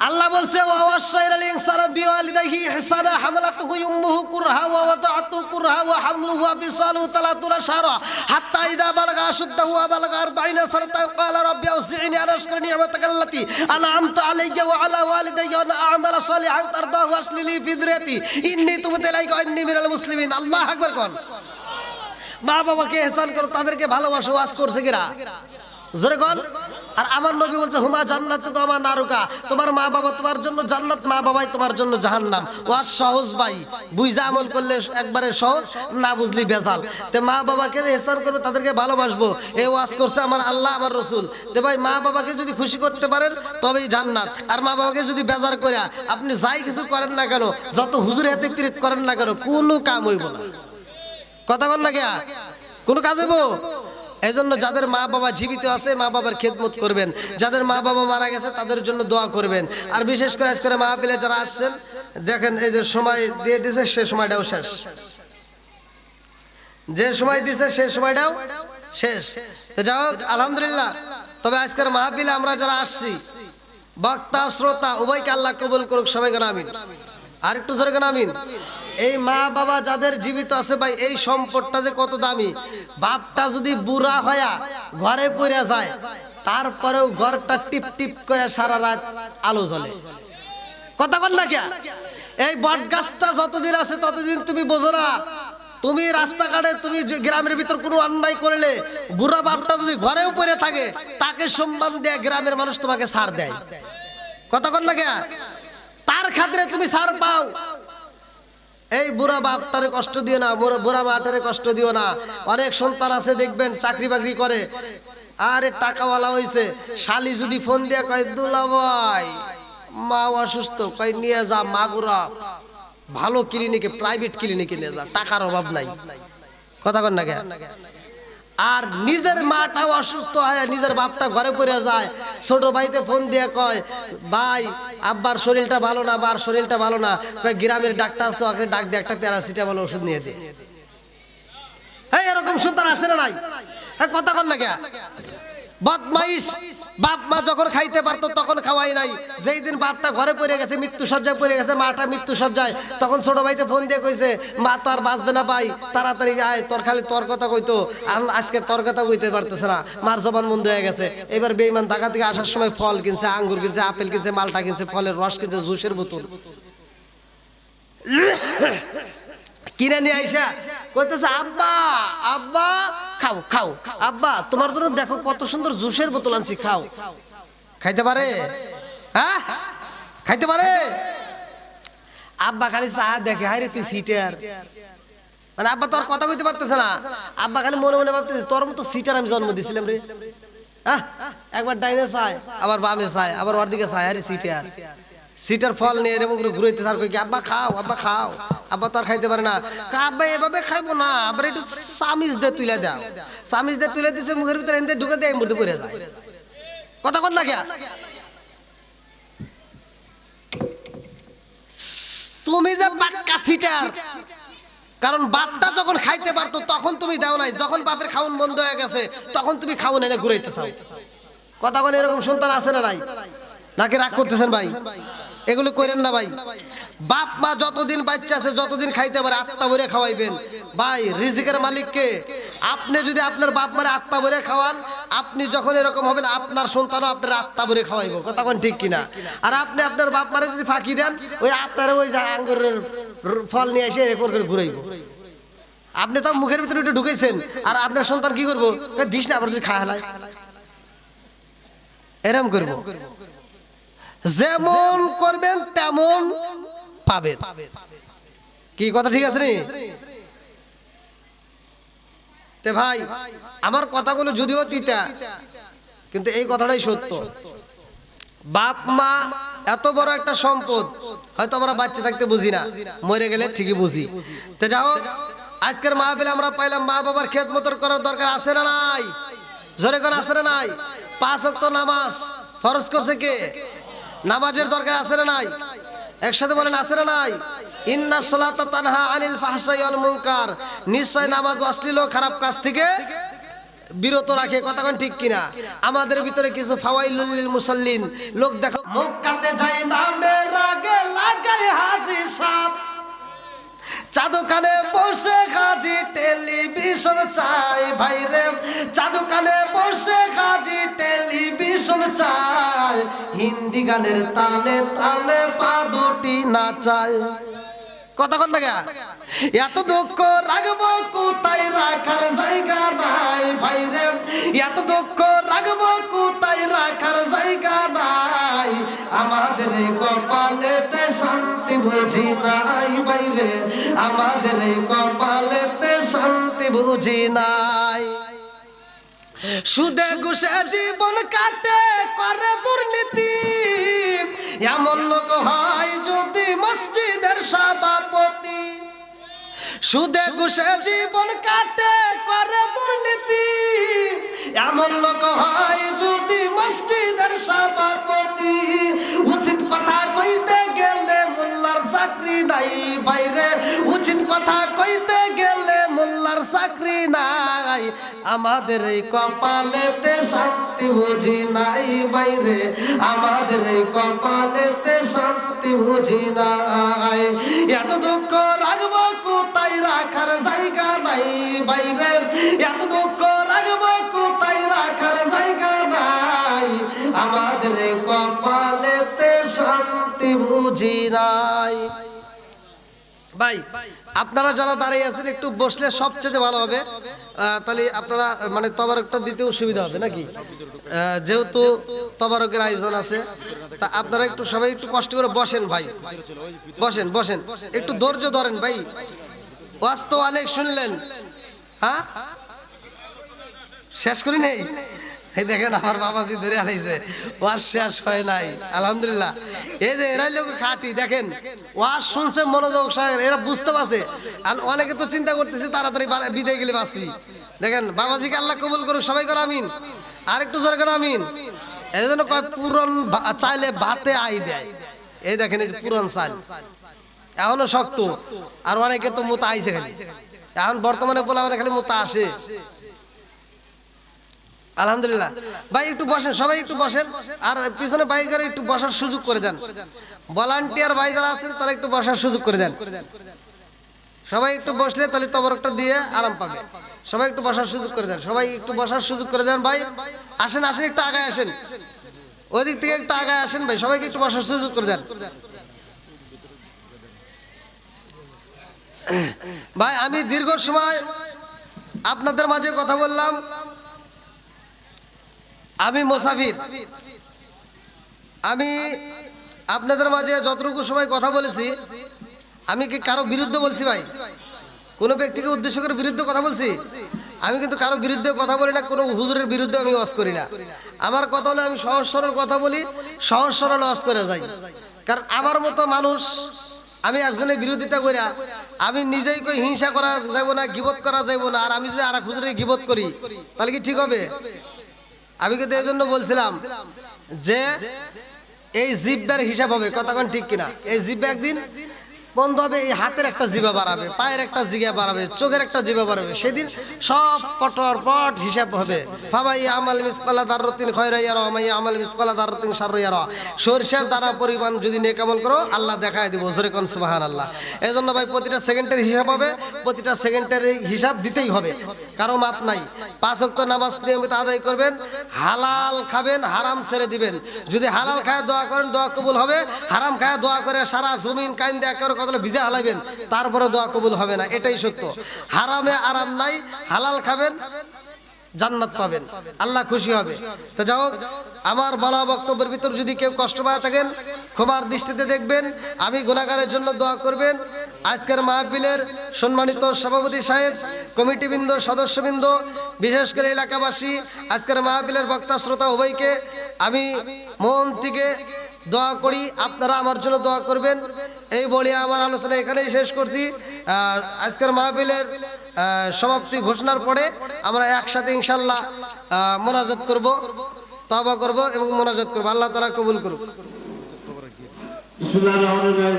আল্লাহ বলছে ওয়াসাইরাল ইনসানা বিওয়ালিদাইহি ইহসানা হামালাতুহু উম্মুহু কুরহা ওয়া ওয়াদাআতুহু কুরহা ওয়া হামলুহু ওয়া ফিসালুহু 30 শাহরা হাত্তা ইযা বালাগা আশুদ্দাহু ওয়া বালাগা 40 সানাতান ক্বালা রাব্বি আউযি'নি আন আশকুরা নি'মাতাকা আল্লাতী আন'আমতা আলাইয়া ওয়া আলা ওয়ালিদাইয়া ওয়া আ'মালা সালিহান তারদাহু ওয়া আসলিলি ফি যুররিয়াতি ইন্নী তুবতু ইলাইকা ওয়া ইন্নী মিনাল মুসলিমিন। আল্লাহু আকবার কোন। মা বাবাকে ইহসান করো, তাদেরকে ভালোবাসো, ওয়াজ করছে কিরা জোরে কোন। আর আমার নবী বলছে হুমা জান্নাতুকা ওয়া নারুকা, তোমার মা বাবা তোমার জন্য জান্নাত, মা বাবাই তোমার জন্য জাহান্নাম। ওয়াজ সহজ ভাই, বুঝা আমল করলে একবারে সহজ, না বুঝলি বেজাল। তে মা বাবাকে ইহসান করবো, তাদেরকে ভালোবাসবো, এই ওয়াজ করছে আমার আল্লাহ আমার রসুল। তে ভাই মা বাবাকে যদি খুশি করতে পারেন তবেই জান্নাত। আর মা বাবাকে যদি বেজার করে আপনি যাই কিছু করেন না কেন, যত হুজুর হাতে পিরিত করেন না কেন, কোনো কাম হইব না। কথা বল না কে, কোনো কাজ হইব? এই জন্য যাদের মা বাবা জীবিত আছে মা বাবার খেদমত করবেন, যাদের মা বাবা মারা গেছে তাদের জন্য দোয়া করবেন। আর বিশেষ করে আজকে মাহফিলে যারা আসছেন দেখেন, এই যে সময় দিয়ে দিয়েছে সে সময়টাও শেষ, যে সময় দিয়েছে সে সময়টাও শেষ। তো যাও আলহামদুলিল্লাহ। তবে আজকের মাহফিলে আমরা যারা আসছি, বক্তা শ্রোতা উভয়কে আল্লাহ কবুল করুক, সবাই কেন আমিন। আর একটু জোরে কেন আমিন। এই মা বাবা যাদের জীবিত আছে ভাই, এই সম্পদটা যে কত দামি। বাপটা যদি বুড়া হয়া ঘরে পড়ে যায়, তারপরেও ঘরটা টিপ টিপ করে সারা রাত আলো জ্বলে। কথা বল না কে। এই বট গাছটা যতদিন আছে ততদিন তুমি বোঝো না। তুমি রাস্তাঘাটে, তুমি গ্রামের ভিতর কোনো অন্যায় করলে, বুড়া বাপটা যদি ঘরেও পড়ে থাকে, তাকে সম্মান দেয় গ্রামের মানুষ, তোমাকে ছাড় দেয়। কথা বল না কে। তার খাতিরে তুমি ছাড় পাও। এই বুড়া বাপটারে কষ্ট দিও না, বুড়া মাটারে কষ্ট দিও না। অনেক সন্তান আছে দেখবেন চাকরি বাকরি করে, আরে টাকাওয়ালা হইছে, শালি যদি ফোন দিয়ে কয় দুলা ভাই মা অসুস্থ, কয় নিয়ে যা মাগুরা ভালো ক্লিনিকে, প্রাইভেট ক্লিনিকে নিয়ে যা, টাকার অভাব নাই। কথা কন না কে। আর নিজের মাটাও অসুস্থ হয়, নিজের বাপটা ঘরে পড়ে যায়, ছোট ভাইতে ফোন দিয়ে কয় ভাই আব্বার শরীরটা ভালো না, বার শরীরটা ভালো না, কয় গ্রামের ডাক্তার আছে, ওকে ডাক দিয়ে একটা প্যারাসিটামল ওষুধ নিয়ে দে। হ্যাঁ, এরকম সন্তান আছে না নাই? হ্যাঁ, কথা কন না কে। বদমাইশ। বাপ মা যখন খাইতে পারতো তখন খাওয়াই নাই, যেই দিন বাপটা ঘরে পড়ে গেছে, মৃত্যু সজ্জায় পড়ে গেছে, মাটা মৃত্যু সজ্জায়, তখন ছোট ভাইতে ফোন দিয়ে কইছে মা তো আর বাঁচবে না ভাই, তাড়াতাড়ি আয়, তোর খালি তোর কথা কইতো, আজকে তোর কথা কইতে পারতেছে না, মার জবান বন্ধ হয়ে গেছে। এবার বেঈমান ঢাকা থেকে আসার সময় ফল কিনছে, আঙ্গুর কিনছে, আপেল কিনছে, মালটা কিনছে, ফলের রস কিনছে, জুসের বোতল কিনে নিয়ে আইসা কইতেছে আব্বা আব্বা খাও খাও, আব্বা তোমার জন্য দেখো কত সুন্দর জুসের বোতল আনছি, খাও। খাইতে পারে? হ্যাঁ খাইতে পারে? আব্বা খালি চা দেখে, হাই রে তুই সিটার, মানে আব্বা তোর কথা কইতে পারতেছে না, আব্বা খালি মনে মনে ভাবতেছে তোর মতো সিটার আমি জন্ম দিছিলাম রে। হ্যাঁ একবার ডাইনে চায়, আবার বামে চায়, আবার ওর দিকে চায়, আরে সিটার। সিটার ফল নিয়ে এরকম করে ঘুরাইতে আর কই কি আব্বা খাও, আব্বা খাও। আব্বা তো আর খাইতে পারে না, আব্বা এভাবে খাইবো না, আবার একটু চামিচ দিয়ে তুলে দাও। চামিচ দিয়ে তুলে দিচ্ছে মুখের ভিতরে এনে ঢুকে দেয়, মধ্যে পড়ে যায়। কথা কন লাগে তুমি যে পাক্কা সিটার, কারণ বাপটা যখন খাইতে পারতো তখন তুমি দাও নাই, যখন বাপের খাওন বন্ধ হয়ে গেছে তখন তুমি খাওন এনে ঘুরাইতে চাও। কথা কোন এরকম সন্তান আছে না নাই? নাকি রাগ করতেছেন ভাই? এগুলো করেন না ভাই। বাপ মা যতদিন বাচ্চা আছে, যতদিন খাইতে পারে আত্মা ভরে খাওয়াইবেন ভাই। রিজিকের মালিককে আপনি যদি আপনার বাপ মারে আত্মা ভরে খাওয়ান, আপনি যখন এরকম হবেন আপনার সন্তানও আপনার আত্মা ভরে খাওয়াইবো। কথা কোন ঠিক কিনা? আর আপনি আপনার বাপ মারে যদি ফাঁকি দেন, ওই আপনার ওই আঙ্গুরের ফল নিয়ে এসে এরকম করে ঘুরাইবো। আপনি তো মুখের ভিতরে একটু ঢুকেছেন, আর আপনার সন্তান কি করবো, দিস না আবার যদি খায় হালায়, এরকম করবো। যেমন করবেন তেমন পাবেন। কি কথা ঠিক আছে রে? তে ভাই আমার কথাগুলো যদিও তিতা, কিন্তু এই কথাটাই সত্য। বাপ মা এত বড় একটা সম্পদ, হয়তো আমরা বাচ্চা থাকতে বুঝি না, মরে গেলে ঠিকই বুঝি। তো যাও, আজকের মাহফিলে আমরা পাইলাম মা বাবার খেদমত করার দরকার আছে না নাই? জোরে করে আছে না নাই? 5 ওয়াক্ত নামাজ ফরজ করছে কে? নামাজের দরকার আছে না নাই? একসাথে বলেন আছে না নাই? ইন্নাস সালাতা তানহা আনিল ফাহশাই ওয়াল মুনকার, নিশ্চয় নামাজ অশ্লীল ও খারাপ কাজ থেকে বিরত রাখে। কথা কোন ঠিক কিনা? আমাদের ভিতরে কিছু ফাওয়াইলুল লিল মুসাল্লিন লোক দেখো, মুখ কাটে যায় নামের আগে লাগায় হাজি সাপ, চাদুখানে বসে হাজি টেলিভিশন চাই ভাইরে, চাদুখানে বসে হাজি টেলিভিশন চাই, হিন্দি গানের তালে তালে পা দুটি নাচায়। কথা কন না, এত দুঃখ রাখবো কোথায়, রাখার জায়গা নাই ভাইরে, এত দুঃখ রাখবো কোথায়, রাখার জায়গা নাই, আমাদের এই কপালেতে শান্তি বুঝি নাই ভাইরে, আমাদের এই কপালেতে শান্তি বুঝি নাই। সুদে ঘুষে জীবন কাটে করে দুর্নীতি, এমন লোক হয় যদি মসজিদের সভাপতি। সুদে ঘুষে জীবন কাটে করে দুর্নীতি, এমন লোক হয় যদি মসজিদের সভাপতি। উচিত কথা কইতে গেলে মোল্লার চাকরি নাই বাইরে, উচিত কথা কইতে গেলে মোল্লার চাকরি নাই, আমাদের এই কপালেতে শান্তি বুঝি নাই বাইরে, আমাদের এই কপালেতে শান্তি বুঝি নাই। এত দুঃখ রাখবো কোথায়, রাখার জায়গা নাই বাইরে, এত দুঃখ রাখবো কোথায়, রাখার জায়গা নাই, আমাদের এই কপালেতে শান্তি বুঝি নাই। ভাই আপনারা যারা দাঁড়িয়ে আছেন একটু বসলে সবচেয়ে ভালো হবে, তাহলে আপনারা মানে তবারকটা দিতেও সুবিধা হবে নাকি, যেহেতু তবারকের আয়োজন আছে। তা আপনারা একটু সবাই একটু কষ্ট করে বসেন ভাই, বসেন বসেন, একটু ধৈর্য ধরেন ভাই। ওয়াজ তো অনেক শুনলেন, হ্যাঁ শেষ করি নেই। এই দেখেন আমার বাবাজি ধরে আলাইছে, ওয়াজ শেষ হয় নাই আলহামদুলিল্লাহ। এই যে এরাই লোক খাটি, দেখেন ওয়াজ শুনছে মনোযোগ সহকারে, এরা বুঝতে পারছে। আর অনেকে তো চিন্তা করতেছে তাড়াতাড়ি বিদায় গেলে বাঁচি। দেখেন বাবাজিকে আল্লাহ কবুল করুক, সবাই করে আমিন, আর একটু জোরে করে আমিন। এই জন্য কয় পুরন চাইলে ভাতে আই দেয়। এই দেখেন এই পুরন চাল এখনো শক্ত, আর অনেকে তো মোতা আইছে খালি, এখন বর্তমানে বলা মানে খালি মোতা আসে। আলহামদুলিল্লাহ। ভাই একটু বসেন, সবাই একটু বসেন, আর পিছনে বাইকের একটু বসার সুযোগ করে দেন। ভলান্টিয়ার ভাই যারা আছেন তারা একটু বসার সুযোগ করে দেন। সবাই একটু বসলে তাহলে তবরকটা দিয়ে আরাম পাবে। সবাই একটু বসার সুযোগ করে দেন, সবাই একটু বসার সুযোগ করে দেন। ভাই আসেন আসেন, একটু আগায় আসেন, ওই দিক থেকে একটু আগায় আসেন ভাই, সবাইকে একটু বসার সুযোগ করে দেন। ভাই আমি দীর্ঘ সময় আপনাদের মাঝে কথা বললাম, আমি মুসাফির। আমি আপনাদের মাঝে যতটুকু সময় কথা বলেছি, আমি কি কারো বিরুদ্ধে বলছি ভাই? কোনো ব্যক্তিকে উদ্দেশ্য করে বিরুদ্ধে কথা বলছি? আমি কিন্তু কারো বিরুদ্ধে কথা বলি না, কোনো হুজুরের বিরুদ্ধে আমি ওয়াজ করি না। আমার কথা হলে আমি সহজ সরল কথা বলি, সহজ সরল ওয়াজ করে যাই। কারণ আমার মতো মানুষ, আমি একজনের বিরোধিতা করি, আমি নিজেই কই হিংসা করা যাবো না, গিবত করা যাবো না, আর আমি যদি আর এক হুজুরের গিবত করি তাহলে কি ঠিক হবে? আমি কিন্তু এই জন্য বলছিলাম যে এই জিব্বার হিসাব হবে, কতক্ষণ ঠিক কিনা? এই জিব্বা একদিন বন্ধ হবে, এই হাতের একটা জিবা বাড়াবে, পায়ের একটা জিগা বাড়াবে, চোখের একটা জিবা বাড়াবে, সেদিন সব পটর পট হিসাব হবে। ফামাই আমাল মিসকালা দাররাতিন খায়রা ইয়ারা ওয়া মাই আমাল মিসকালা দাররাতিন শাররা ইয়ারা। সরষের দানা পরিমাণ যদি নেক আমল করো, আল্লাহ দেখায় দিব। জোরে কোন সুবহানাল্লাহ। এজন্য ভাই প্রতিটা সেকেন্ডের হিসাব হবে, প্রতিটা সেকেন্ডের হিসাব দিতেই হবে, কারো মাপ নাই। 5 ওয়াক্ত নামাজ নিয়মিত আদায় করবেন, হালাল খাবেন, হারাম ছেড়ে দিবেন। যদি হালাল খায় দোয়া করেন, দোয়া কবুল হবে। হারাম খায় দোয়া করে সারা জমিন কাইন্দে একেবারে কতলে ভিজা হালাইবেন, তারপরে দোয়া কবুল হবে না, এটাই সত্য। হারামে আরাম নাই, হালাল খাবেন, জান্নাত পাবেন, আল্লাহ খুশি হবে। তো যাও, আমার বলা বক্তব্যের ভিতর যদি কেউ কষ্ট পায় থাকেন, ক্ষমার দৃষ্টিতে দেখবেন। আমি গুনাহগারের জন্য দোয়া করবেন। আজকের মাহফিলের সম্মানিত সভাপতি সাহেব, কমিটিবৃন্দ, সদস্যবৃন্দ, বিশেষ করে এলাকাবাসী, আজকের মাহফিলের বক্তা শ্রোতা উভয়কে আমি মন থেকে দোয়া করি, আপনারা আমার জন্য দোয়া করবেন। এই বলে আমার আলোচনা এখানেই শেষ করছি। আজকের মাহফিলের সমাপ্তি ঘোষণার পরে আমরা একসাথে ইনশাল্লাহ মোনাজাত করব, তওবা করব এবং মোনাজাত করব। আল্লাহ তাআলা কবুল করুন। বিসমিল্লাহির রহমানির রহিম।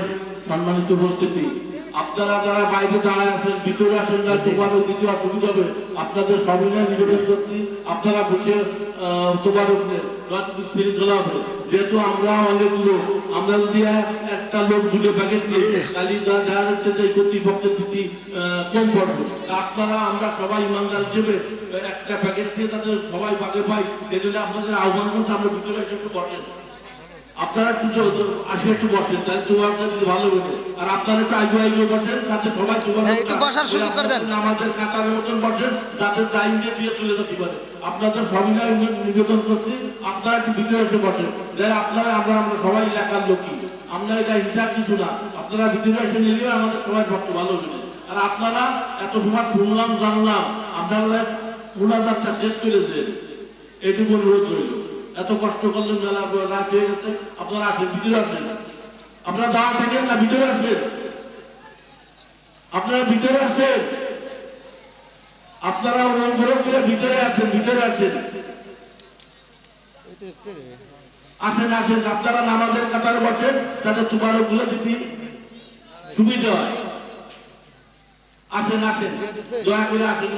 সম্মানিত উপস্থিতি, আপনারা যারা বাইরে দাঁড়ায় আছেন, ভিতরে আসেন, না তোমার দ্বিতীয় সুবিধা হবে। আপনাদের সবিনয় নিবেদন করছি, আপনারা বসে তোমার যেহেতু আমরা অনেক লোক, আমরা যদি একটা লোক দুটো প্যাকেট নিয়ে তাহলে দেখা যাচ্ছে যে কর্তৃপক্ষের প্রতি কম পড়বে। আপনারা আমরা সবাই ইমানদার হিসেবে একটা প্যাকেট দিয়ে তাদের সবাই ভাগে পাই, সেজন্য আপনাদের আহ্বান করছে আমরা ভিতরে একটু বসেন। আপনারা একটু আসে একটু বসেন, তাহলে তোমার ভালো হবে। আর আপনারা একটু আগে আগে বসেন, যাতে সবাই একটু বসার সুযোগ করে দেন। আমাদের কাতারের মতন বসেন, যাতে টাইম দিয়ে চলে যেতে পারে। আপনাদের সবিনয় নিবেদন করছি, আপনারা একটু ভিতরে এসে বসেন। যাই আপনারা আমরা সবাই এলাকার লোকই, আমরা এটা হিংসার কিছু না। আপনারা ভিতরে এসে নিলে আমাদের সবাই পক্ষে ভালো হবে। আর আপনারা এত সময় শুনলাম জানলাম, আপনারা মোনাজাতটা শেষ করেছেন, এটুকু অনুরোধ রইল। এত কষ্ট করলেন, মেলা রাত হয়ে গেছে, আপনারা আসেন, ভিতরে আসেন। আপনারা দাঁড়া থাকেন না, ভিতরে আসেন। আপনারা ভিতরে আসেন, আপনারা অনুরোধ করে ভিতরে আসেন, ভিতরে আসেন, আসেন আসেন। আপনারা নামাজের কাতারে বসেন, যাতে তোমার গুলো দিতে সুবিধা হয়। আসেন আসেন, দয়া করে আসেন।